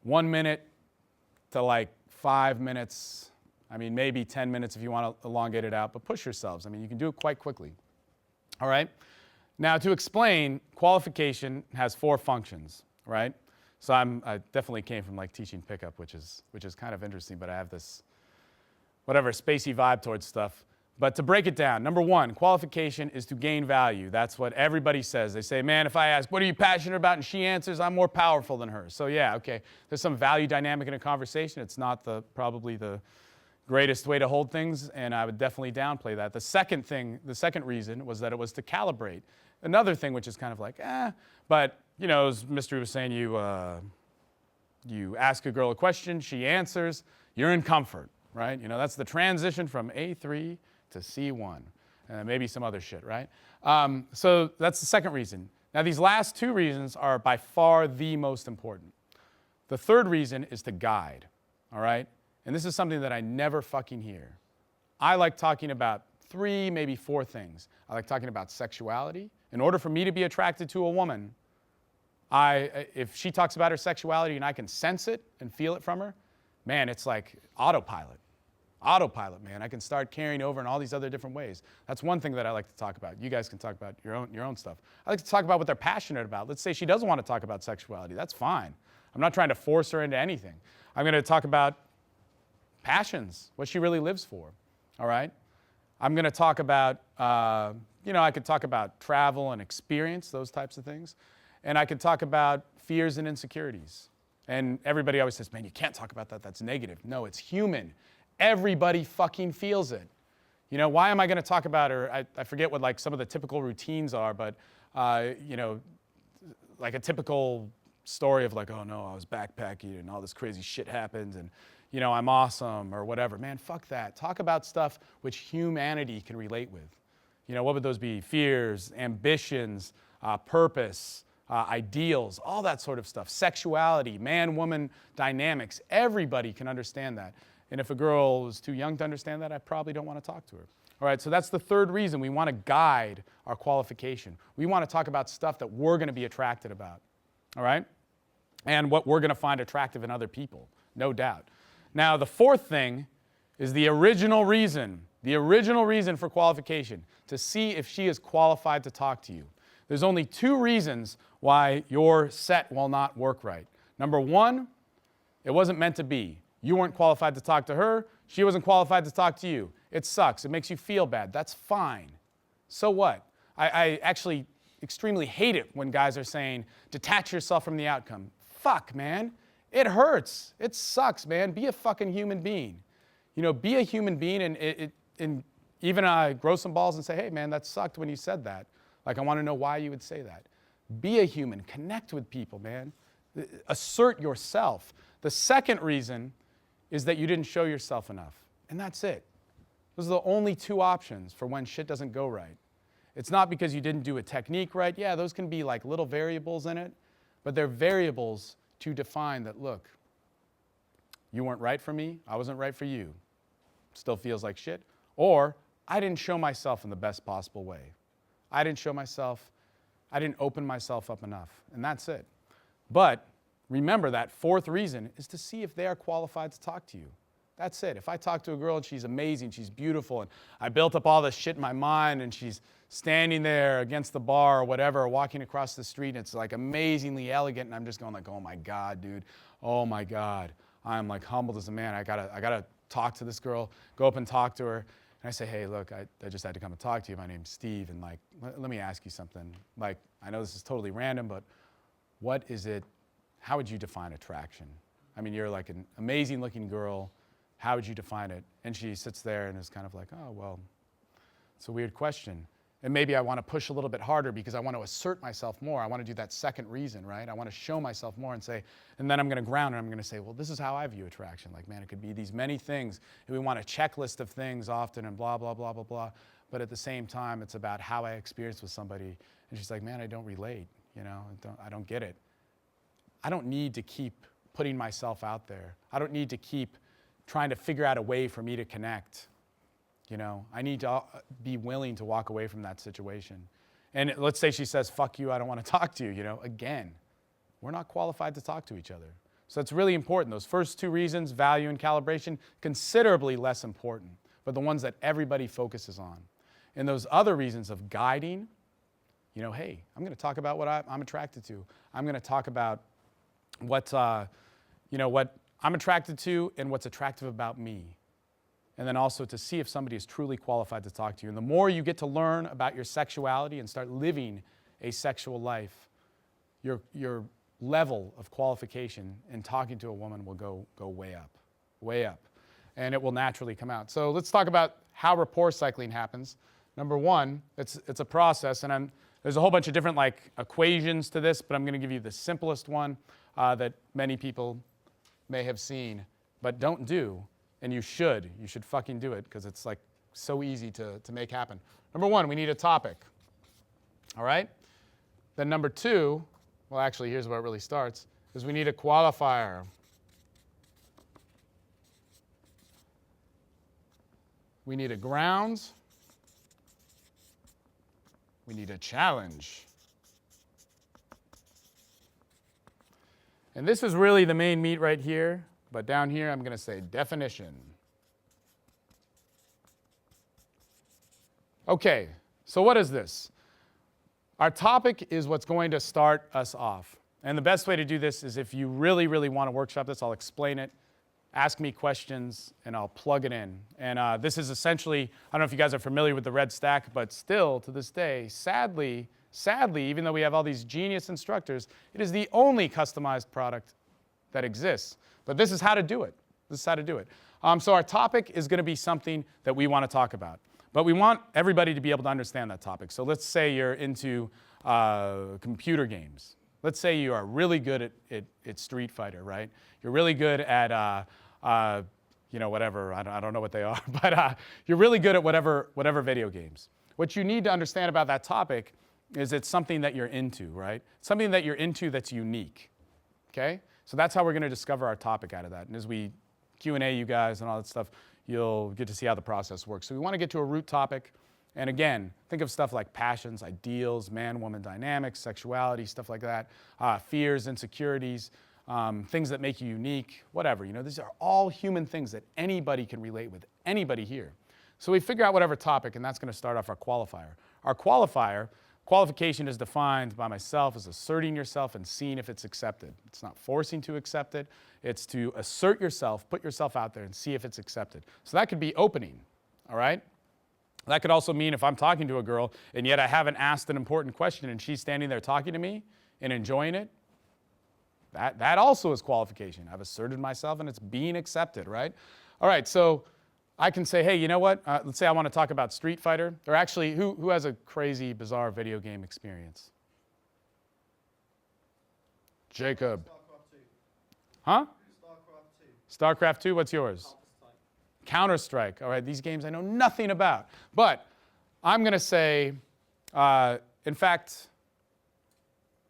1 minute to like 5 minutes. I mean, maybe 10 minutes if you want to elongate it out, but push yourselves. I mean, you can do it quite quickly. All right? Now, to explain, qualification has 4 functions, right? So I definitely came from like teaching pickup, which is kind of interesting, but I have this whatever spacey vibe towards stuff. But to break it down, number 1, qualification is to gain value. That's what everybody says. They say, man, if I ask, what are you passionate about? And she answers, I'm more powerful than her. So yeah, okay, there's some value dynamic in a conversation. It's not probably the greatest way to hold things, and I would definitely downplay that. The second reason was that it was to calibrate. Another thing which is kind of like, but as Mystery was saying, you ask a girl a question, she answers, you're in comfort, right? That's the transition from A3 to C1, maybe some other shit, right? So that's the second reason. Now these last 2 reasons are by far the most important. The third reason is to guide, all right? And this is something that I never fucking hear. I like talking about 3, maybe 4 things. I like talking about sexuality. In order for me to be attracted to a woman, if she talks about her sexuality and I can sense it and feel it from her, man, it's like autopilot. Autopilot, man. I can start carrying over in all these other different ways. That's one thing that I like to talk about. You guys can talk about your own stuff. I like to talk about what they're passionate about. Let's say she doesn't want to talk about sexuality. That's fine. I'm not trying to force her into anything. I'm going to talk about passions, what she really lives for, all right? I'm going to talk about, I could talk about travel and experience, those types of things. And I could talk about fears and insecurities. And everybody always says, man, you can't talk about that. That's negative. No, it's human. Everybody fucking feels it. Why am I going to talk about her? I forget what like some of the typical routines are, but, like a typical story of like, oh no, I was backpacking and all this crazy shit happened and, I'm awesome or whatever. Man, fuck that. Talk about stuff which humanity can relate with. What would those be? Fears, ambitions, purpose, ideals, all that sort of stuff. Sexuality, man-woman dynamics. Everybody can understand that. And if a girl is too young to understand that, I probably don't want to talk to her. All right, so that's the third reason. We want to guide our qualification. We want to talk about stuff that we're going to be attracted about. All right? And what we're going to find attractive in other people, no doubt. Now, the fourth thing is the original reason for qualification, to see if she is qualified to talk to you. There's only 2 reasons why your set will not work right. Number 1, it wasn't meant to be. You weren't qualified to talk to her. She wasn't qualified to talk to you. It sucks. It makes you feel bad. That's fine. So what? I actually extremely hate it when guys are saying, detach yourself from the outcome. Fuck, man. It hurts. It sucks, man. Be a fucking human being. Be a human being and even grow some balls and say, hey, man, that sucked when you said that. Like, I want to know why you would say that. Be a human. Connect with people, man. Assert yourself. The second reason is that you didn't show yourself enough. And that's it. Those are the only 2 options for when shit doesn't go right. It's not because you didn't do a technique right. Yeah, those can be like little variables in it, but they're variables to define that, look, you weren't right for me, I wasn't right for you. Still feels like shit. Or I didn't show myself in the best possible way. I didn't open myself up enough. And that's it. But remember, that fourth reason is to see if they are qualified to talk to you. That's it. If I talk to a girl and she's amazing, she's beautiful, and I built up all this shit in my mind and she's standing there against the bar or whatever, or walking across the street and it's like amazingly elegant and I'm just going like, oh my God, dude. Oh my God. I'm like humbled as a man. I gotta talk to this girl, go up and talk to her. And I say, hey, look, I just had to come and talk to you. My name's Steve, and like, let me ask you something. Like, I know this is totally random, but what is it, how would you define attraction? I mean, you're like an amazing looking girl. How would you define it? And she sits there and is kind of like, oh, well, it's a weird question. And maybe I want to push a little bit harder because I want to assert myself more. I want to do that second reason, right? I want to show myself more and say, and then I'm going to ground and I'm going to say, well, this is how I view attraction. Like, man, it could be these many things. And we want a checklist of things often and blah, blah, blah, blah, blah. But at the same time, it's about how I experience with somebody. And she's like, man, I don't relate. You know, I don't get it. I don't need to keep putting myself out there. I don't need to keep trying to figure out a way for me to connect. You know, I need to be willing to walk away from that situation. And let's say she says, fuck you, I don't want to talk to you. You know, again, we're not qualified to talk to each other. So it's really important. Those first two reasons, value and calibration, considerably less important, but the ones that everybody focuses on. And those other reasons of guiding, you know, hey, I'm going to talk about what I'm attracted to. I'm going to talk about what I'm attracted to and what's attractive about me. And then also to see if somebody is truly qualified to talk to you. And the more you get to learn about your sexuality and start living a sexual life, your level of qualification in talking to a woman will go way up, way up. And it will naturally come out. So let's talk about how rapport cycling happens. Number one, it's a process, and there's a whole bunch of different like equations to this, but I'm going to give you the simplest one that many people may have seen, but don't do. And you should fucking do it because it's like so easy to make happen. Number one, we need a topic. All right? Then number two, well, actually, here's where it really starts, is we need a qualifier. We need a grounds. We need a challenge. And this is really the main meat right here. But down here, I'm going to say definition. Okay, so what is this? Our topic is what's going to start us off. And the best way to do this is if you really, really want to workshop this, I'll explain it. Ask me questions, and I'll plug it in. And this is essentially, I don't know if you guys are familiar with the red stack, but still, to this day, sadly, even though we have all these genius instructors, it is the only customized product that exists. But this is how to do it. So our topic is going to be something that we want to talk about. But we want everybody to be able to understand that topic. So let's say you're into computer games. Let's say you are really good at Street Fighter, right? You're really good at, whatever. I don't know what they are. But you're really good at whatever video games. What you need to understand about that topic is it's something that you're into, right? Something that you're into that's unique, okay? So that's how we're going to discover our topic out of that. And as we Q&A you guys and all that stuff, you'll get to see how the process works. So we want to get to a root topic. And again, think of stuff like passions, ideals, man-woman dynamics, sexuality, stuff like that, fears, insecurities, things that make you unique, whatever. You know, these are all human things that anybody can relate with, anybody here. So we figure out whatever topic, and that's going to start off our qualifier. Our qualification is defined by myself as asserting yourself and seeing if it's accepted. It's not forcing to accept it. It's to assert yourself, put yourself out there and see if it's accepted. So that could be opening, all right? That could also mean if I'm talking to a girl and yet I haven't asked an important question and she's standing there talking to me and enjoying it, that also is qualification. I've asserted myself and it's being accepted, right? All right, so I can say, hey, you know what? Let's say I want to talk about Street Fighter. Or actually, who has a crazy, bizarre video game experience? Jacob. StarCraft 2. Huh? StarCraft 2. StarCraft 2, what's yours? Counter-Strike. All right, these games I know nothing about. But I'm going to say, in fact,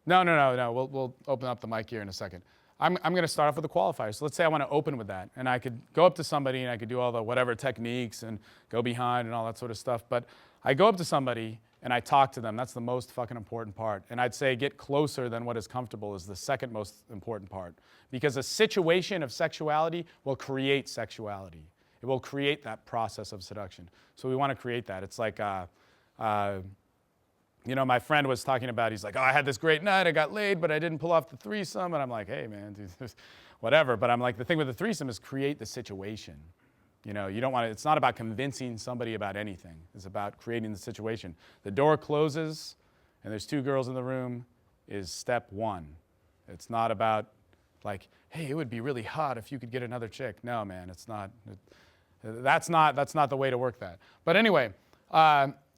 no. We'll open up the mic here in a second. I'm going to start off with a qualifier. So let's say I want to open with that. And I could go up to somebody and I could do all the whatever techniques and go behind and all that sort of stuff. But I go up to somebody and I talk to them. That's the most fucking important part. And I'd say get closer than what is comfortable is the second most important part. Because a situation of sexuality will create sexuality. It will create that process of seduction. So we want to create that. It's like, my friend was talking about, he's like, oh, I had this great night, I got laid, but I didn't pull off the threesome. And I'm like, hey, man, dude, whatever. But I'm like, the thing with the threesome is create the situation. You know, you don't want to, it's not about convincing somebody about anything. It's about creating the situation. The door closes and there's 2 girls in the room is step 1. It's not about like, hey, it would be really hot if you could get another chick. No, man, it's not. That's not the way to work that. But anyway,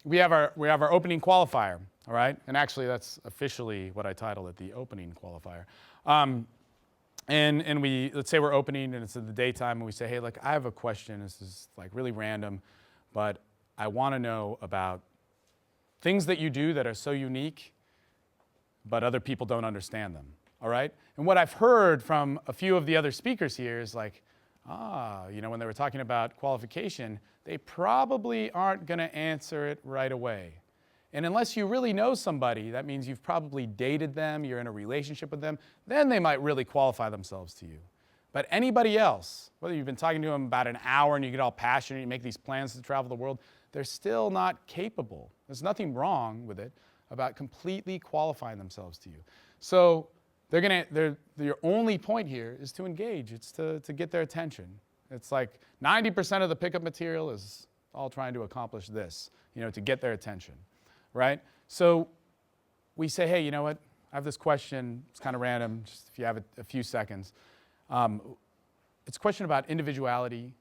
we have our opening qualifier, all right? And actually, that's officially what I titled it, the opening qualifier. And we, let's say we're opening and it's in the daytime and we say, hey, look, I have a question. This is like really random, but I want to know about things that you do that are so unique, but other people don't understand them, all right? And what I've heard from a few of the other speakers here is like, you know, when they were talking about qualification, they probably aren't going to answer it right away. And unless you really know somebody, that means you've probably dated them, you're in a relationship with them, then they might really qualify themselves to you. But anybody else, whether you've been talking to them about an hour and you get all passionate, you make these plans to travel the world, they're still not capable. There's nothing wrong with it about completely qualifying themselves to you. So your only point here is to engage. It's to get their attention. It's like 90% of the pickup material is all trying to accomplish this, you know, to get their attention. Right? So we say, hey, you know what? I have this question. It's kind of random, just if you have a few seconds. It's a question about individuality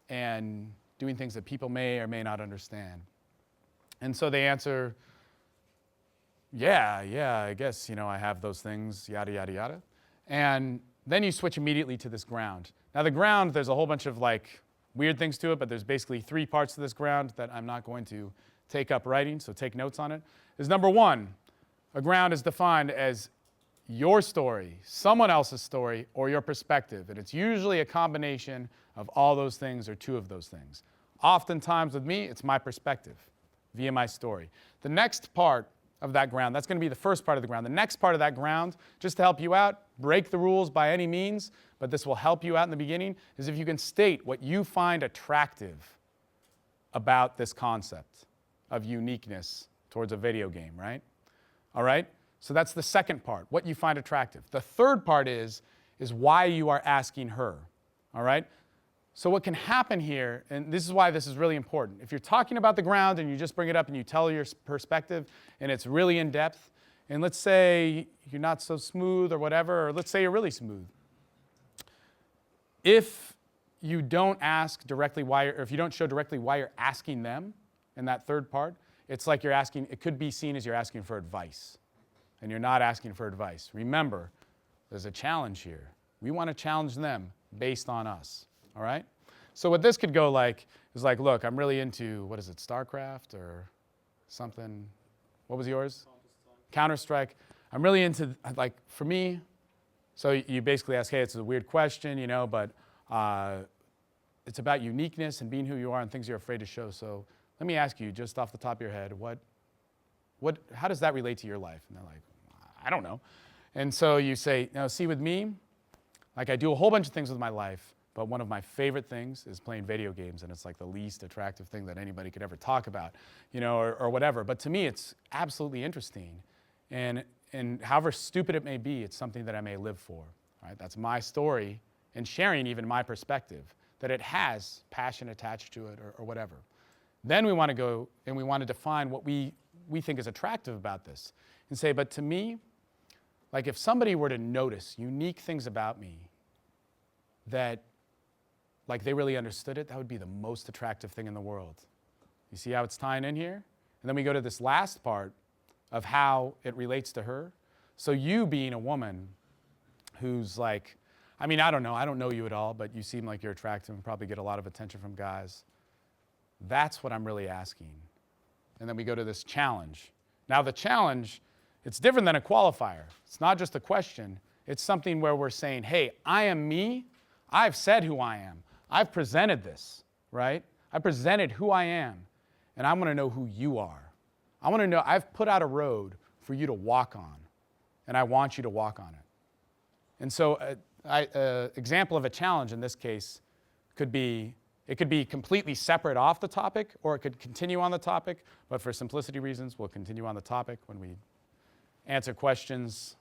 and doing things that people may or may not understand. And so they answer, yeah, I guess, you know, I have those things, yada, yada, yada. And then you switch immediately to this ground. Now the ground, there's a whole bunch of like weird things to it, but there's basically 3 parts to this ground that I'm not going to take up writing, so take notes on it, is number 1, a ground is defined as your story, someone else's story, or your perspective. And it's usually a combination of all those things or 2 of those things. Oftentimes with me, it's my perspective via my story. The next part of that ground, that's going to be the first part of the ground. The next part of that ground, just to help you out, break the rules by any means, but this will help you out in the beginning, is if you can state what you find attractive about this concept of uniqueness towards a video game, right? All right? So that's the second part, what you find attractive. The third part is why you are asking her, all right? So what can happen here, and this is why this is really important. If you're talking about the ground and you just bring it up and you tell your perspective and it's really in depth, and let's say you're not so smooth or whatever, or let's say you're really smooth. If you don't ask directly why, or if you don't show directly why you're asking them, in that third part, it's like you're asking, it could be seen as you're asking for advice. And you're not asking for advice. Remember, there's a challenge here. We want to challenge them based on us. All right? So what this could go like is like, look, I'm really into, what is it, StarCraft or something? What was yours? Counter-Strike. I'm really into, like, for me, so you basically ask, hey, it's a weird question, you know, but it's about uniqueness and being who you are and things you're afraid to show. So let me ask you, just off the top of your head, how does that relate to your life? And they're like, I don't know. And so you say, now see with me, like I do a whole bunch of things with my life, but one of my favorite things is playing video games, and it's like the least attractive thing that anybody could ever talk about, you know, or whatever. But to me, it's absolutely interesting. And however stupid it may be, it's something that I may live for, right? That's my story and sharing even my perspective, that it has passion attached to it or whatever. Then we want to go and we want to define what we think is attractive about this and say, but to me, like if somebody were to notice unique things about me that like they really understood it, that would be the most attractive thing in the world. You see how it's tying in here? And then we go to this last part of how it relates to her. So you being a woman who's like, I mean, I don't know you at all, but you seem like you're attractive and probably get a lot of attention from guys. That's what I'm really asking. And then we go to this challenge. Now the challenge, it's different than a qualifier. It's not just a question. It's something where we're saying, hey, I am me. I've said who I am. I've presented this, right? I presented who I am. And I want to know who you are. I want to know, I've put out a road for you to walk on. And I want you to walk on it. And so an example of a challenge in this case could be, it could be completely separate off the topic, or it could continue on the topic, but for simplicity reasons, we'll continue on the topic. When we answer questions,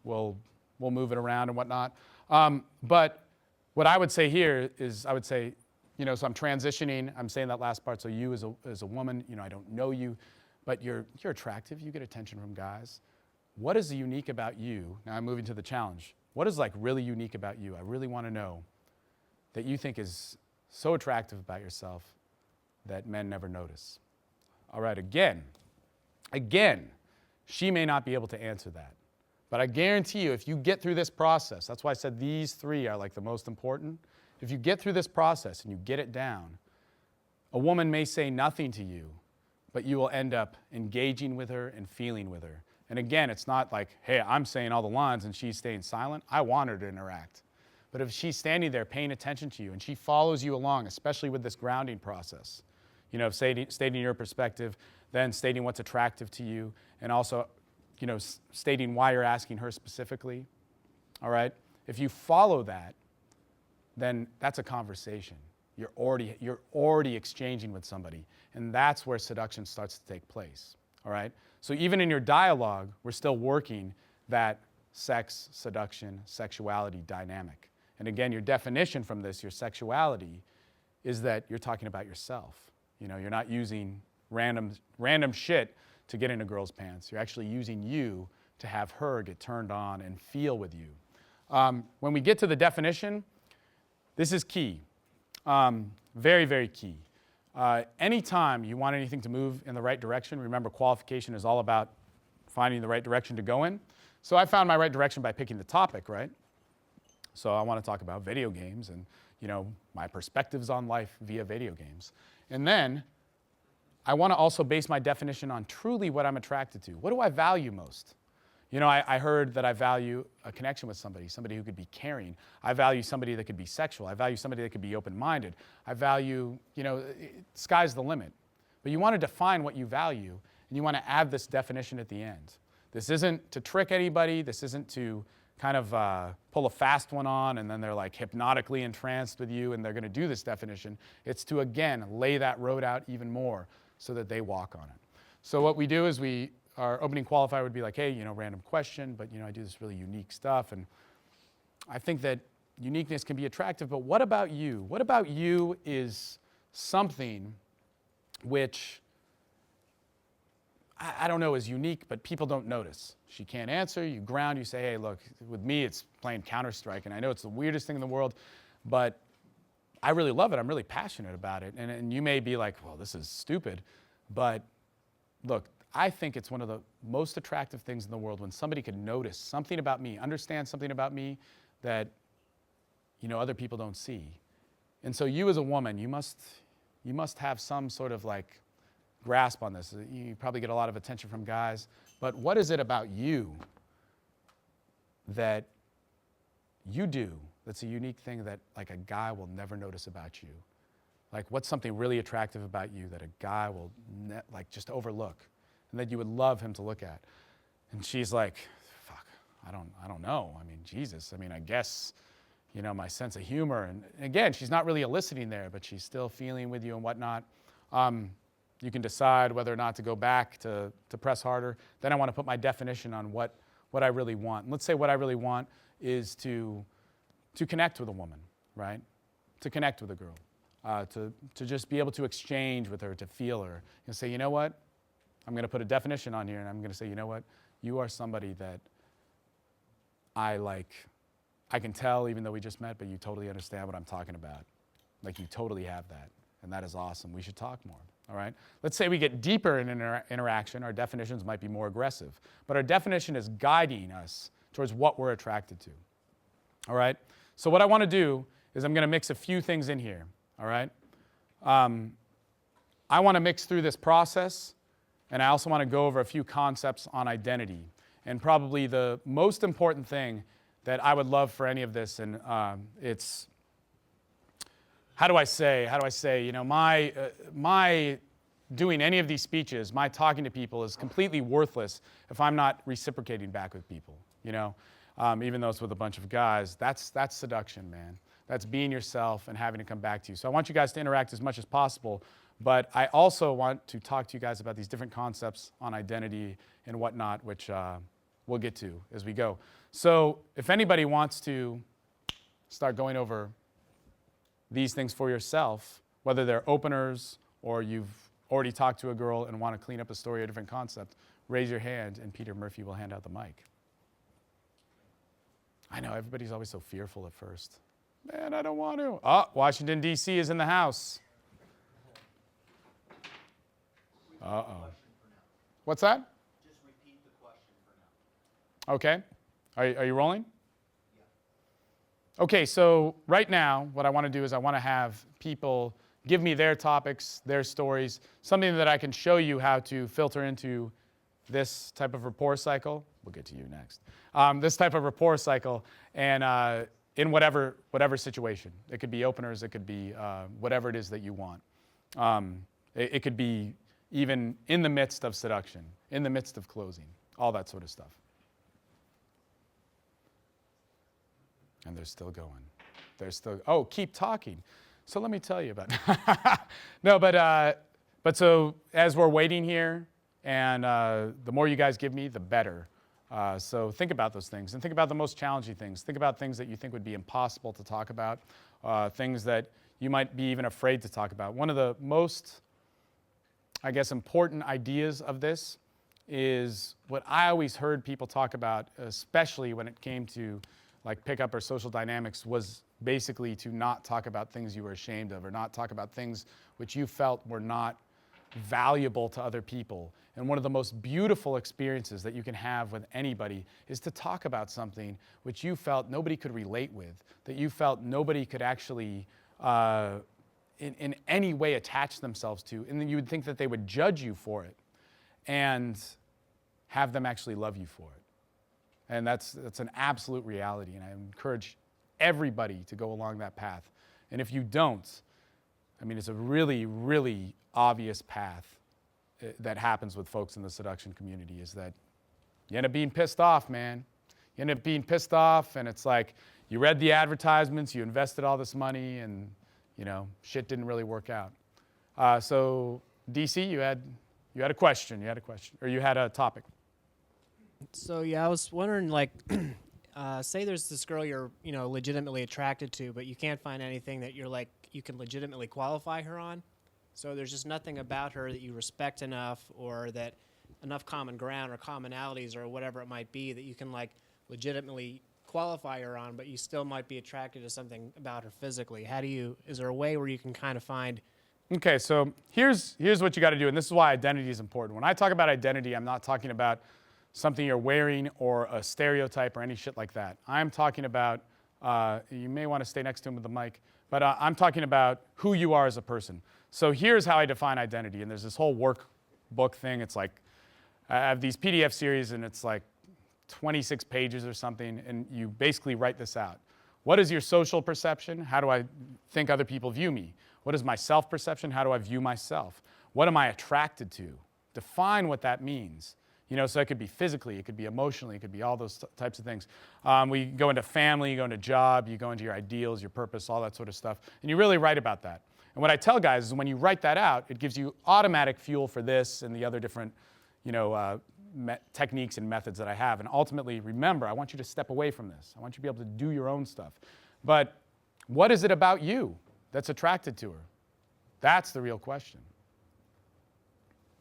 we'll move it around and whatnot. But what I would say here is, I would say, so I'm transitioning. I'm saying that last part. So you as a woman, I don't know you, but you're attractive. You get attention from guys. What is unique about you? Now I'm moving to the challenge. What is like really unique about you? I really want to know that you think is so attractive about yourself that men never notice. All right, again, she may not be able to answer that. But I guarantee you, if you get through this process, that's why I said these three are like the most important. If you get through this process and you get it down, a woman may say nothing to you, but you will end up engaging with her and feeling with her. And again, it's not like, hey, I'm saying all the lines and she's staying silent. I want her to interact. But if she's standing there paying attention to you and she follows you along, especially with this grounding process, of stating your perspective, then stating what's attractive to you, and also, stating why you're asking her specifically, all right? If you follow that, then that's a conversation. You're already exchanging with somebody, and that's where seduction starts to take place, all right? So even in your dialogue, we're still working that sex, seduction, sexuality dynamic. And again, your definition from this, your sexuality, is that you're talking about yourself. You're not using random shit to get in a girl's pants. You're actually using you to have her get turned on and feel with you. When we get to the definition, this is key. Very, very key. Anytime you want anything to move in the right direction, remember qualification is all about finding the right direction to go in. So I found my right direction by picking the topic, right? So I want to talk about video games and, my perspectives on life via video games. And then I want to also base my definition on truly what I'm attracted to. What do I value most? I heard that I value a connection with somebody who could be caring. I value somebody that could be sexual. I value somebody that could be open-minded. I value, sky's the limit. But you want to define what you value, and you want to add this definition at the end. This isn't to trick anybody. This isn't to kind of pull a fast one on, and then they're like hypnotically entranced with you, and they're going to do this definition. It's to, again, lay that road out even more so that they walk on it. So what we do is our opening qualifier would be like, hey, random question, but I do this really unique stuff, and I think that uniqueness can be attractive, but what about you? What about you is something which, I don't know, is unique, but people don't notice. She can't answer, you ground, you say, hey, look, with me it's playing Counter-Strike, and I know it's the weirdest thing in the world, but I really love it, I'm really passionate about it, and you may be like, well, this is stupid, but look, I think it's one of the most attractive things in the world when somebody can notice something about me, understand something about me that other people don't see. And so you as a woman, you must have some sort of like grasp on this. You probably get a lot of attention from guys, but what is it about you that you do that's a unique thing that like a guy will never notice about you? Like what's something really attractive about you that a guy will just overlook? And that you would love him to look at. And she's like, fuck, I don't know. I mean, Jesus. I mean, I guess, my sense of humor. And again, she's not really eliciting there, but she's still feeling with you and whatnot. You can decide whether or not to go back to press harder. Then I want to put my definition on what I really want. And let's say what I really want is to connect with a woman, right? To connect with a girl. To just be able to exchange with her, to feel her. And say, you know what? I'm going to put a definition on here, and I'm going to say, you know what? You are somebody that I like. I can tell, even though we just met, but you totally understand what I'm talking about. Like, you totally have that, and that is awesome. We should talk more, all right? Let's say we get deeper in interaction. Our definitions might be more aggressive, but our definition is guiding us towards what we're attracted to, all right? So what I want to do is I'm going to mix a few things in here, all right? I want to mix through this process. And I also want to go over a few concepts on identity. And probably the most important thing that I would love for any of this, and it's, how do I say, my doing any of these speeches, my talking to people is completely worthless if I'm not reciprocating back with people, even though it's with a bunch of guys. That's seduction, man. That's being yourself and having to come back to you. So I want you guys to interact as much as possible. But I also want to talk to you guys about these different concepts on identity and whatnot, which we'll get to as we go. So if anybody wants to start going over these things for yourself, whether they're openers or you've already talked to a girl and want to clean up a story or a different concept, raise your hand and Peter Murphy will hand out the mic. I know, everybody's always so fearful at first. Man, I don't want to. Oh, Washington, D.C. is in the house. Uh-oh. What's that? Just repeat the question for now. Okay. Are you rolling? Yeah. Okay, so right now, what I want to do is I want to have people give me their topics, their stories, something that I can show you how to filter into this type of rapport cycle. We'll get to you next. This type of rapport cycle, and in whatever situation. It could be openers, it could be whatever it is that you want. It could be even in the midst of seduction, in the midst of closing, all that sort of stuff. And they're still going. They're still, oh, keep talking. So let me tell you about no, but so as we're waiting here, and the more you guys give me, the better. So think about those things, and think about the most challenging things. Think about things that you think would be impossible to talk about, things that you might be even afraid to talk about. One of the most, I guess, important ideas of this is what I always heard people talk about, especially when it came to like pickup or social dynamics, was basically to not talk about things you were ashamed of, or not talk about things which you felt were not valuable to other people. And one of the most beautiful experiences that you can have with anybody is to talk about something which you felt nobody could relate with, that you felt nobody could actually in any way attach themselves to, and then you would think that they would judge you for it and have them actually love you for it. And that's an absolute reality, and I encourage everybody to go along that path. And if you don't, I mean, it's a really, really obvious path that happens with folks in the seduction community, is that you end up being pissed off, man. You end up being pissed off, and it's like you read the advertisements, you invested all this money, and you know, shit didn't really work out. So DC, you had a question, or you had a topic. So yeah, I was wondering, like, say there's this girl you're, legitimately attracted to, but you can't find anything that you're like, you can legitimately qualify her on. So there's just nothing about her that you respect enough, or that enough common ground or commonalities or whatever it might be that you can like legitimately qualify her on, but you still might be attracted to something about her physically. Is there a way where you can kind of find? Okay, so here's what you got to do, and this is why identity is important. When I talk about identity, I'm not talking about something you're wearing or a stereotype or any shit like that. I'm talking about, you may want to stay next to him with the mic, but I'm talking about who you are as a person. So here's how I define identity, and there's this whole workbook thing. It's like, I have these PDF series, and it's like 26 pages or something, and you basically write this out. What is your social perception? How do I think other people view me? What is my self-perception? How do I view myself? What am I attracted to? Define what that means. So it could be physically, it could be emotionally, it could be all those types of things. We go into family, you go into job, you go into your ideals, your purpose, all that sort of stuff, and you really write about that. And what I tell guys is when you write that out, it gives you automatic fuel for this and the other different, techniques and methods that I have. And ultimately, remember, I want you to step away from this. I want you to be able to do your own stuff. But what is it about you that's attracted to her? That's the real question.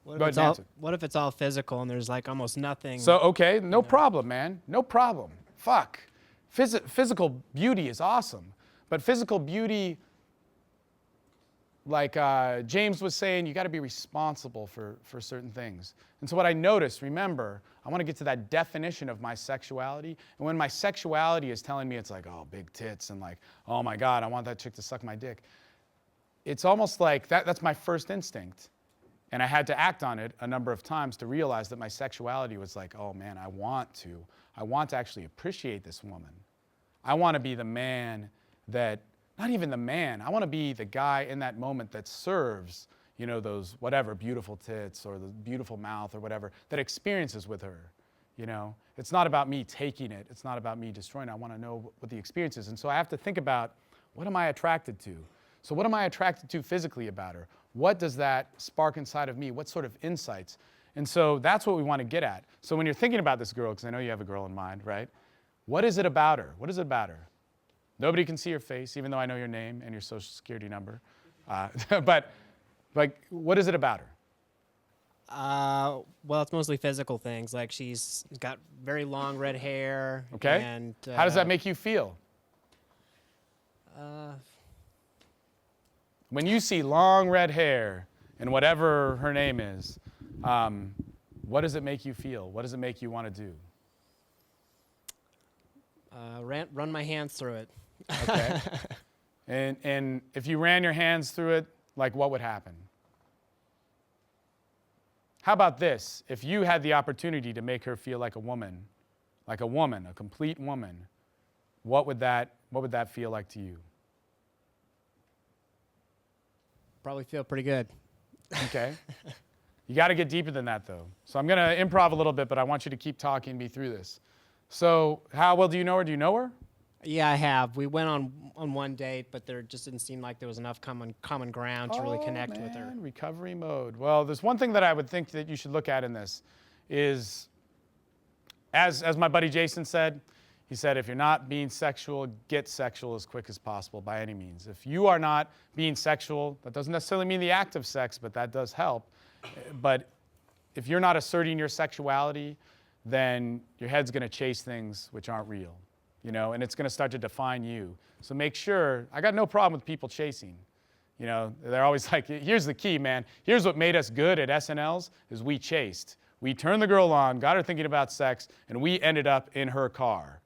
What if it's all physical and there's like almost nothing? So, okay, no problem, man. No problem. Fuck. Physical beauty is awesome. But physical beauty, like James was saying, you got to be responsible for certain things. And so what I noticed, remember, I want to get to that definition of my sexuality. And when my sexuality is telling me it's like, oh, big tits, and like, oh my God, I want that chick to suck my dick. It's almost like that's my first instinct. And I had to act on it a number of times to realize that my sexuality was like, oh man, I want to actually appreciate this woman. I want to be the man that, not even the man, I want to be the guy in that moment that serves, those whatever beautiful tits or the beautiful mouth or whatever, that experiences with her. It's not about me taking it. It's not about me destroying it. I want to know what the experience is. And so I have to think about, what am I attracted to? So what am I attracted to physically about her? What does that spark inside of me? What sort of insights? And so that's what we want to get at. So when you're thinking about this girl, because I know you have a girl in mind, right? What is it about her? What is it about her? Nobody can see your face, even though I know your name and your social security number. But like, what is it about her? Well, it's mostly physical things. Like she's got very long red hair. Okay. And how does that make you feel? When you see long red hair and whatever her name is, what does it make you feel? What does it make you want to do? Run my hands through it. Okay. And if you ran your hands through it, like what would happen? How about this? If you had the opportunity to make her feel like a woman, a complete woman, what would that feel like to you? Probably feel pretty good. Okay. You got to get deeper than that, though. So I'm going to improv a little bit, but I want you to keep talking me through this. So how well do you know her? Do you know her? Yeah, I have. We went on one date, but there just didn't seem like there was enough common ground to really connect with her. Recovery mode. Well, there's one thing that I would think that you should look at in this is, as my buddy Jason said, he said, if you're not being sexual, get sexual as quick as possible by any means. If you are not being sexual, that doesn't necessarily mean the act of sex, but that does help. But if you're not asserting your sexuality, then your head's going to chase things which aren't real, and it's going to start to define you. So make sure, I got no problem with people chasing. They're always like, here's the key, man. Here's what made us good at SNLs is we chased. We turned the girl on, got her thinking about sex, and we ended up in her car.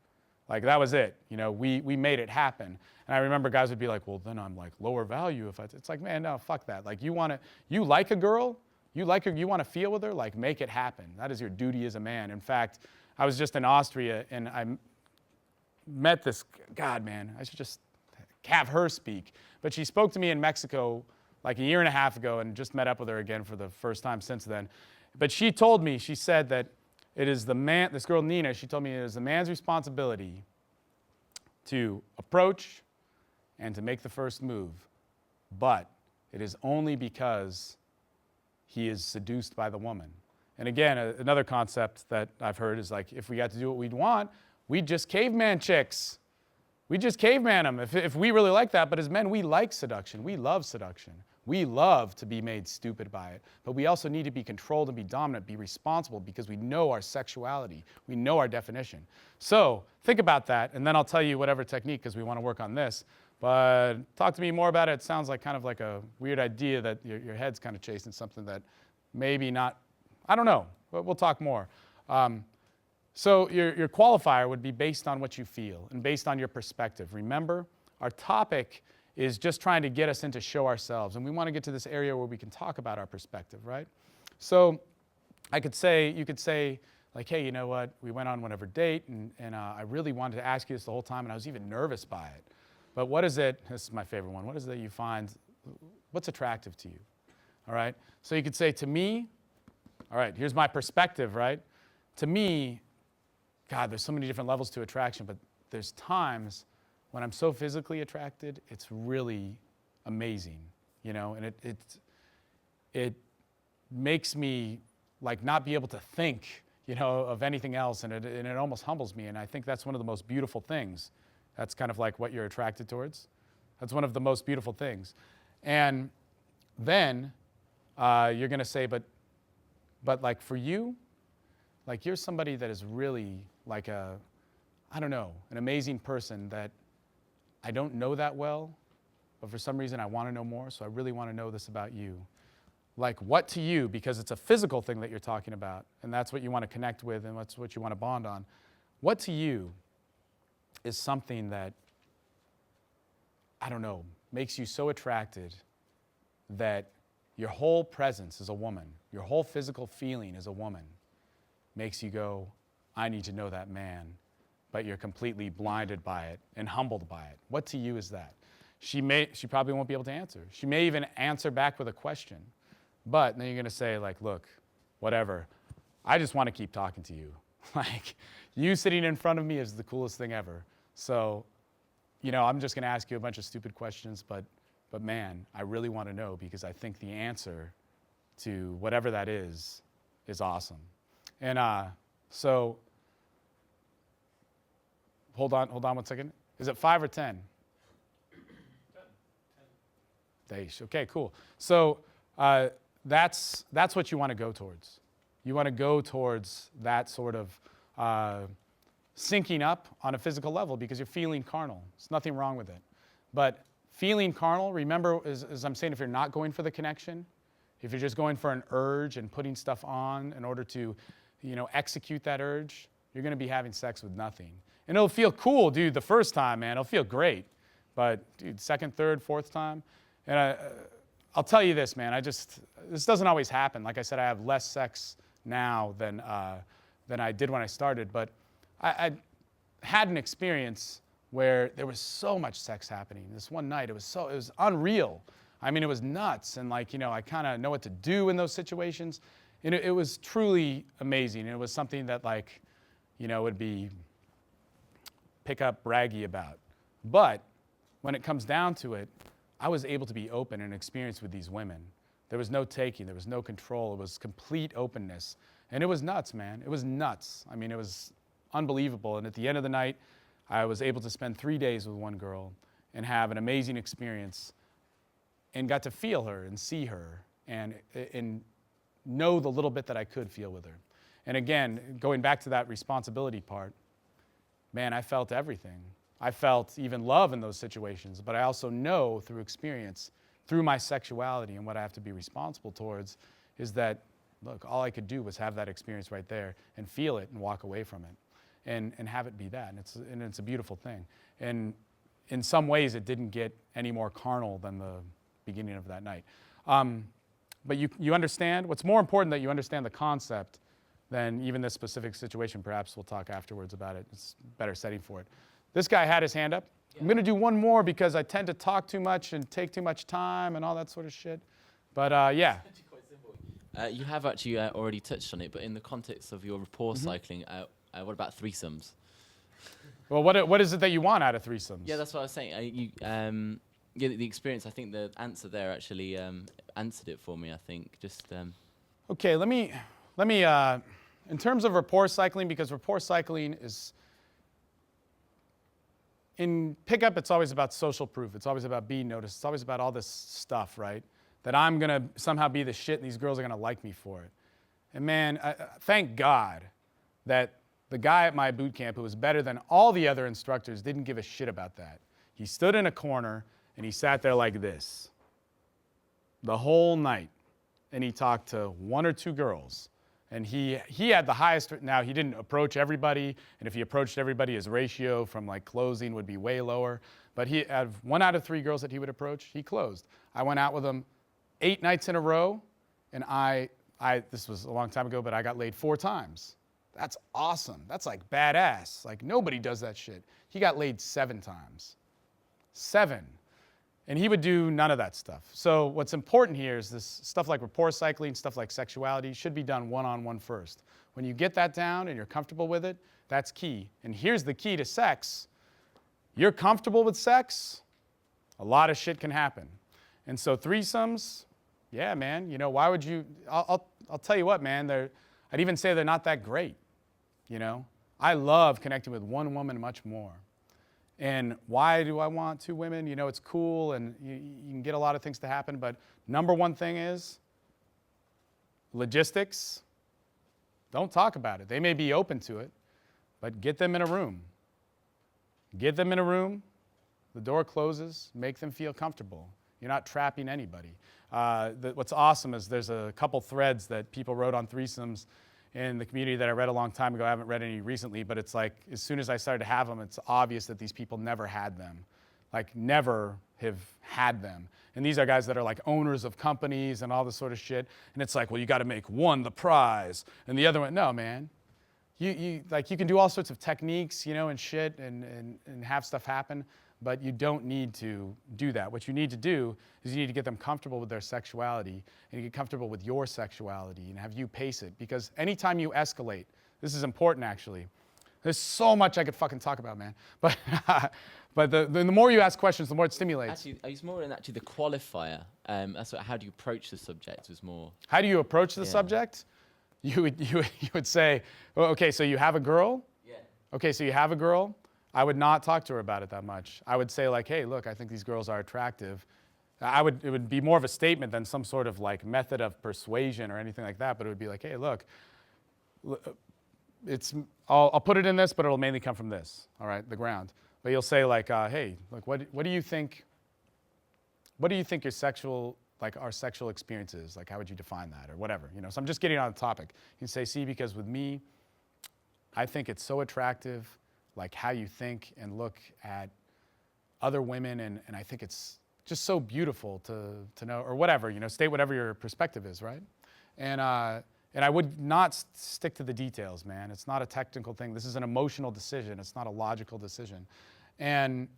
Like, that was it. We made it happen. And I remember guys would be like, well, then I'm like lower value. It's like, man, no, fuck that. Like, you like a girl, you like her, you want to feel with her, like, make it happen. That is your duty as a man. In fact, I was just in Austria, and I met this, God, man, I should just have her speak. But she spoke to me in Mexico like a year and a half ago and just met up with her again for the first time since then. But she told me, she said that it is this girl Nina, she told me it is the man's responsibility to approach and to make the first move. But it is only because he is seduced by the woman. And again, another concept that I've heard is like, if we got to do what we'd want, we'd just caveman chicks. We just caveman them if we really like that. But as men, we like seduction. We love seduction. We love to be made stupid by it. But we also need to be controlled and be dominant, be responsible, because we know our sexuality. We know our definition. So think about that, and then I'll tell you whatever technique, because we want to work on this. But talk to me more about it. It sounds like kind of like a weird idea that your head's kind of chasing something that maybe not, I don't know. We'll talk more. So your qualifier would be based on what you feel and based on your perspective. Remember, our topic is just trying to get us into show ourselves. And we want to get to this area where we can talk about our perspective, right? So you could say, like, hey, you know what? We went on whatever date, and I really wanted to ask you this the whole time, and I was even nervous by it. But what is it? This is my favorite one. What is it that you find? What's attractive to you? All right? So you could say, to me, all right, here's my perspective, right? To me, God, there's so many different levels to attraction, but there's times when I'm so physically attracted, it's really amazing, and it makes me like not be able to think, of anything else, and it almost humbles me, and I think that's one of the most beautiful things. That's kind of like what you're attracted towards. That's one of the most beautiful things. And then you're going to say, but like for you, like you're somebody that is really like an amazing person that I don't know that well, but for some reason I want to know more, so I really want to know this about you. Like what to you, because it's a physical thing that you're talking about, and that's what you want to connect with, and that's what you want to bond on. What to you is something that, makes you so attracted that your whole presence as a woman, your whole physical feeling as a woman, makes you go, I need to know that man, but you're completely blinded by it and humbled by it. What to you is that? She probably won't be able to answer. She may even answer back with a question, but then you're going to say, like, look, whatever, I just want to keep talking to you. Like, you sitting in front of me is the coolest thing ever. So, I'm just going to ask you a bunch of stupid questions, but man, I really want to know, because I think the answer to whatever that is awesome. And so hold on 1 second. Is it 5 or 10? 10. Okay, cool. So that's what you want to go towards. You want to go towards that sort of syncing up on a physical level because you're feeling carnal. There's nothing wrong with it. But feeling carnal, remember, as I'm saying, if you're not going for the connection, if you're just going for an urge and putting stuff on in order to, execute that urge, you're going to be having sex with nothing. And it'll feel cool, dude, the first time, man. It'll feel great. But, dude, second, third, fourth time. And I'll tell you this, man. This doesn't always happen. Like I said, I have less sex now than I did when I started. But I had an experience where there was so much sex happening. This one night, it was unreal. I mean, it was nuts. And I kind of know what to do in those situations. And it was truly amazing. It was something that would be pick up braggy about. But when it comes down to it, I was able to be open and experience with these women. There was no taking, there was no control. It was complete openness. And it was nuts, man. It was nuts. I mean, it was unbelievable. And at the end of the night, I was able to spend 3 days with one girl and have an amazing experience and got to feel her and see her and know the little bit that I could feel with her. And again, going back to that responsibility part, man, I felt everything. I felt even love in those situations, but I also know through experience, through my sexuality and what I have to be responsible towards is that, look, all I could do was have that experience right there and feel it and walk away from it and have it be that. And it's a beautiful thing. And in some ways, it didn't get any more carnal than the beginning of that night. But you understand, what's more important that you understand the concept than even this specific situation. Perhaps we'll talk afterwards about it. It's a better setting for it. This guy had his hand up. Yeah. I'm going to do one more because I tend to talk too much and take too much time and all that sort of shit. But yeah. It's actually quite simple. You have actually already touched on it, but in the context of your rapport cycling, what about threesomes? Well, what is it that you want out of threesomes? Yeah, that's what I was saying. The experience, I think the answer there actually answered it for me, I think. Okay, let me, in terms of rapport cycling, because rapport cycling is, in pickup, it's always about social proof. It's always about being noticed. It's always about all this stuff, right? That I'm going to somehow be the shit and these girls are going to like me for it. And man, thank God that the guy at my boot camp who was better than all the other instructors didn't give a shit about that. He stood in a corner and he sat there like this the whole night. And he talked to one or two girls. And he had the highest, now he didn't approach everybody, and if he approached everybody, his ratio from closing would be way lower. But he had 1 out of 3 girls that he would approach, he closed. I went out with him 8 nights in a row, and this was a long time ago, but I got laid 4 times. That's awesome. That's badass. Nobody does that shit. He got laid 7 times. 7. And he would do none of that stuff. So what's important here is this stuff like rapport cycling, stuff like sexuality should be done one-on-one first. When you get that down and you're comfortable with it, that's key. And here's the key to sex. You're comfortable with sex, a lot of shit can happen. And so threesomes, yeah, man, why would you, I'll tell you what, man, I'd even say they're not that great, I love connecting with one woman much more. And why do I want 2 women? It's cool and you can get a lot of things to happen, but number one thing is logistics. Don't talk about it. They may be open to it, but get them in a room. Get them in a room, the door closes, make them feel comfortable. You're not trapping anybody. What's awesome is there's a couple threads that people wrote on threesomes in the community that I read a long time ago. I haven't read any recently, but it's as soon as I started to have them, it's obvious that these people never had them. Never have had them. And these are guys that are owners of companies and all this sort of shit. And it's well, you got to make one the prize and the other one, no, man. You can do all sorts of techniques, and shit and have stuff happen, but you don't need to do that. What you need to do is you need to get them comfortable with their sexuality and you get comfortable with your sexuality and have you pace it. Because anytime you escalate, this is important actually. There's so much I could fucking talk about, man. But the more you ask questions, the more it stimulates. Actually, it's more in the qualifier. How do you approach the subject was more. How do you approach the subject? You would say, well, okay, so you have a girl? Yeah. Okay, so you have a girl. I would not talk to her about it that much. I would say like, hey, look, I think these girls are attractive. It would be more of a statement than some sort of like method of persuasion or anything like that, but it would be like, hey, look, I'll put it in this, but it'll mainly come from this, all right, the ground. But you'll say like, hey, look, what do you think your sexual, like our sexual experience is? Like, how would you define that or whatever, you know? So I'm just getting on the topic. You can say, see, because with me, I think it's so attractive, like how you think and look at other women, and I think it's just so beautiful to know, or whatever, you know, state whatever your perspective is, right? And I would not stick to the details, man. It's not a technical thing. This is an emotional decision. It's not a logical decision. And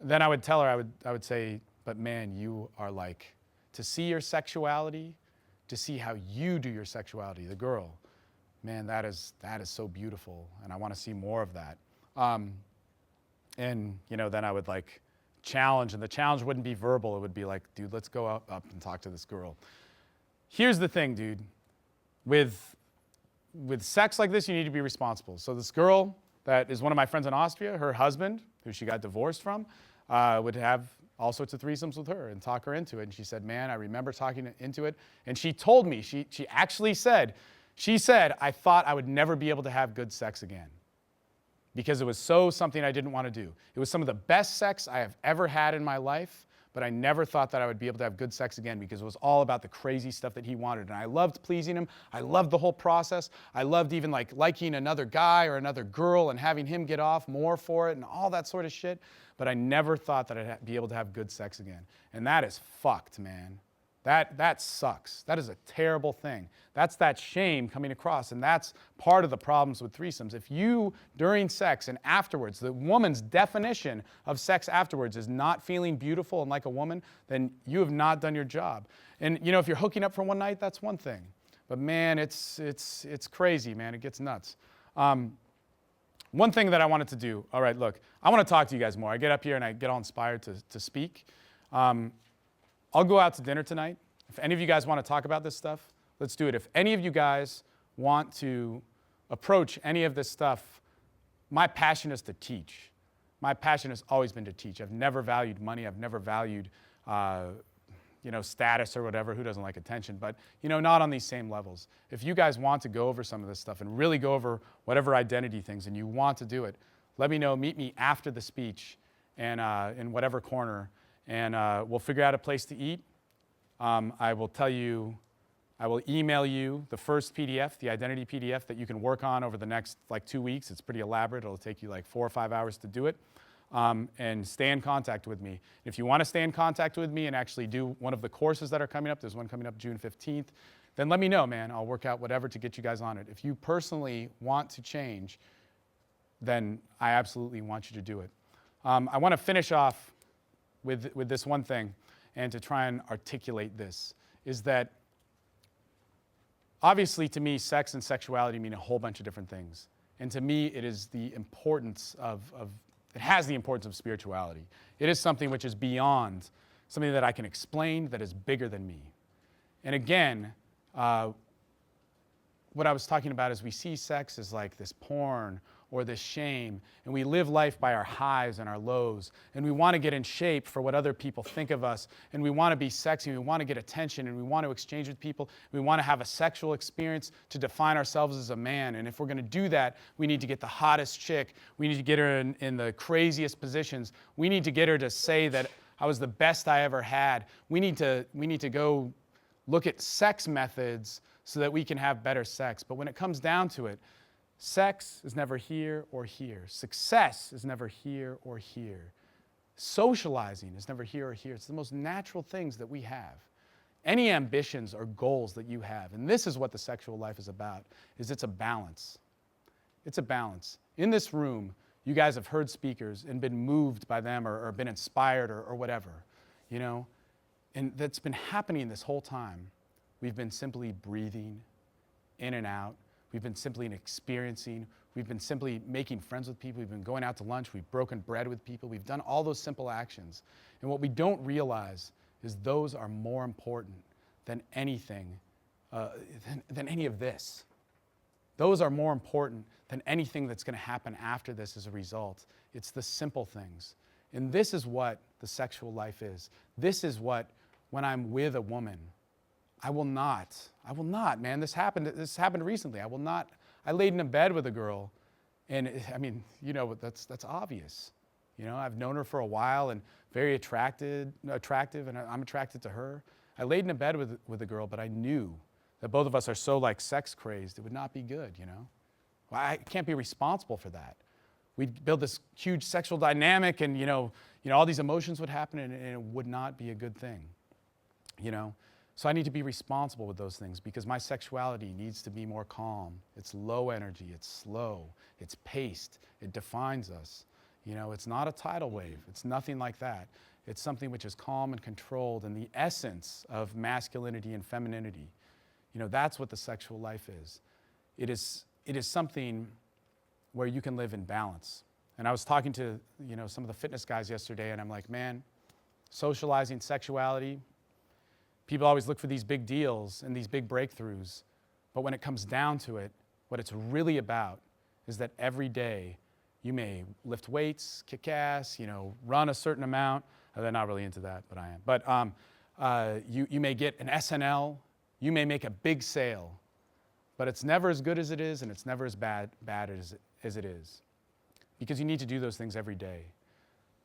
then I would tell her, I would say, but man, you are like, to see your sexuality, to see how you do your sexuality, the girl, man, that is so beautiful, and I want to see more of that. And you know, then I would like challenge, and the challenge wouldn't be verbal. It would be like, dude, let's go up and talk to this girl. Here's the thing, dude. With sex like this, you need to be responsible. So this girl that is one of my friends in Austria, her husband, who she got divorced from, would have all sorts of threesomes with her and talk her into it. And she said, man, I remember talking into it. And she told me, she actually said, I thought I would never be able to have good sex again because it was something I didn't want to do. It was some of the best sex I have ever had in my life, but I never thought that I would be able to have good sex again because it was all about the crazy stuff that he wanted. And I loved pleasing him. I loved the whole process. I loved even like liking another guy or another girl and having him get off more for it and all that sort of shit. But I never thought that I'd be able to have good sex again. And that is fucked, man. That sucks. That is a terrible thing. That's that shame coming across, and that's part of the problems with threesomes. If you, during sex and afterwards, the woman's definition of sex afterwards is not feeling beautiful and like a woman, then you have not done your job. And you know, if you're hooking up for one night, that's one thing. But man, it's crazy, man. It gets nuts. One thing that I wanted to do, all right, look, I want to talk to you guys more. I get up here and I get all inspired to speak. I'll go out to dinner tonight. If any of you guys want to talk about this stuff, let's do it. If any of you guys want to approach any of this stuff, my passion is to teach. My passion has always been to teach. I've never valued money. I've never valued, status or whatever. Who doesn't like attention? But, not on these same levels. If you guys want to go over some of this stuff and really go over whatever identity things and you want to do it, let me know. Meet me after the speech and in whatever corner. And we'll figure out a place to eat. I will email you the first PDF, the identity PDF that you can work on over the next 2 weeks. It's pretty elaborate. It'll take you 4 or 5 hours to do it. And stay in contact with me. If you want to stay in contact with me and actually do one of the courses that are coming up, there's one coming up June 15th, then let me know, man. I'll work out whatever to get you guys on it. If you personally want to change, then I absolutely want you to do it. I want to finish off with this one thing, and to try and articulate this, is that obviously to me, sex and sexuality mean a whole bunch of different things. And to me, it is the importance it has the importance of spirituality. It is something which is beyond something that I can explain, that is bigger than me. And again, what I was talking about is we see sex as like this porn or this shame, and we live life by our highs and our lows, and we want to get in shape for what other people think of us, and we want to be sexy, and we want to get attention, and we want to exchange with people, we want to have a sexual experience to define ourselves as a man. And if we're going to do that, we need to get the hottest chick, we need to get her in the craziest positions, we need to get her to say that I was the best I ever had. We need to go look at sex methods so that we can have better sex. But when it comes down to it, sex is never here or here. Success is never here or here. Socializing is never here or here. It's the most natural things that we have. Any ambitions or goals that you have, and this is what the sexual life is about, is it's a balance. It's a balance. In this room, you guys have heard speakers and been moved by them or been inspired or whatever, And that's been happening this whole time. We've been simply breathing in and out. We've been simply experiencing. We've been simply making friends with people. We've been going out to lunch. We've broken bread with people. We've done all those simple actions. And what we don't realize is those are more important than anything, than any of this. Those are more important than anything that's going to happen after this as a result. It's the simple things. And this is what the sexual life is. This is what, when I'm with a woman, I will not, man. This happened recently. I laid in a bed with a girl, and I mean, you know, that's obvious. You know, I've known her for a while and very attractive, and I'm attracted to her. I laid in a bed with a girl, but I knew that both of us are so like sex crazed, it would not be good, you know? Well, I can't be responsible for that. We'd build this huge sexual dynamic, and you know, all these emotions would happen, and it would not be a good thing, you know? So I need to be responsible with those things because my sexuality needs to be more calm. It's low energy, it's slow, it's paced, it defines us. You know, it's not a tidal wave, it's nothing like that. It's something which is calm and controlled, and the essence of masculinity and femininity. You know, that's what the sexual life is. It is something where you can live in balance. And I was talking to, you know, some of the fitness guys yesterday, and I'm like, man, socializing sexuality, people always look for these big deals and these big breakthroughs. But when it comes down to it, what it's really about is that every day you may lift weights, kick ass, you know, run a certain amount. They're not really into that, but I am. But you may get an SNL, you may make a big sale, but it's never as good as it is, and it's never as bad as it is. Because you need to do those things every day.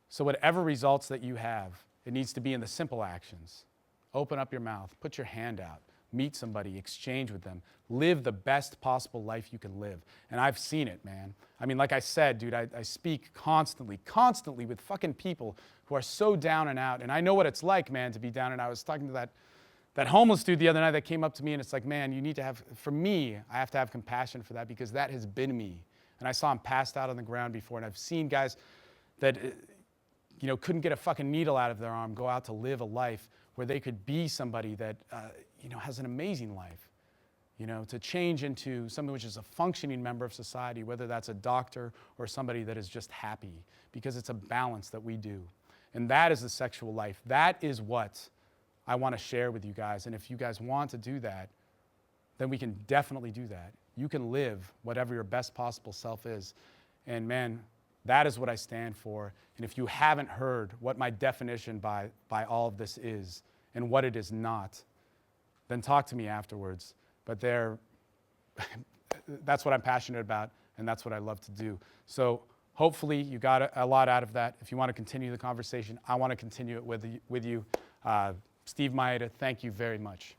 So whatever results that you have, it needs to be in the simple actions. Open up your mouth, put your hand out, meet somebody, exchange with them, live the best possible life you can live. And I've seen it, man. I mean, like I said, dude, I speak constantly with fucking people who are so down and out. And I know what it's like, man, to be down and out. I was talking to that homeless dude the other night that came up to me, and it's like, man, you need to have, for me, I have to have compassion for that because that has been me. And I saw him passed out on the ground before, and I've seen guys that, you know, couldn't get a fucking needle out of their arm go out to live a life where they could be somebody that, you know, has an amazing life, you know, to change into somebody which is a functioning member of society, whether that's a doctor or somebody that is just happy, because it's a balance that we do. And that is the sexual life. That is what I want to share with you guys. And if you guys want to do that, then we can definitely do that. You can live whatever your best possible self is. And man, that is what I stand for. And if you haven't heard what my definition by all of this is and what it is not, then talk to me afterwards. But that's what I'm passionate about, and that's what I love to do. So hopefully you got a lot out of that. If you want to continue the conversation, I want to continue it with you. Steve Mayeda, thank you very much.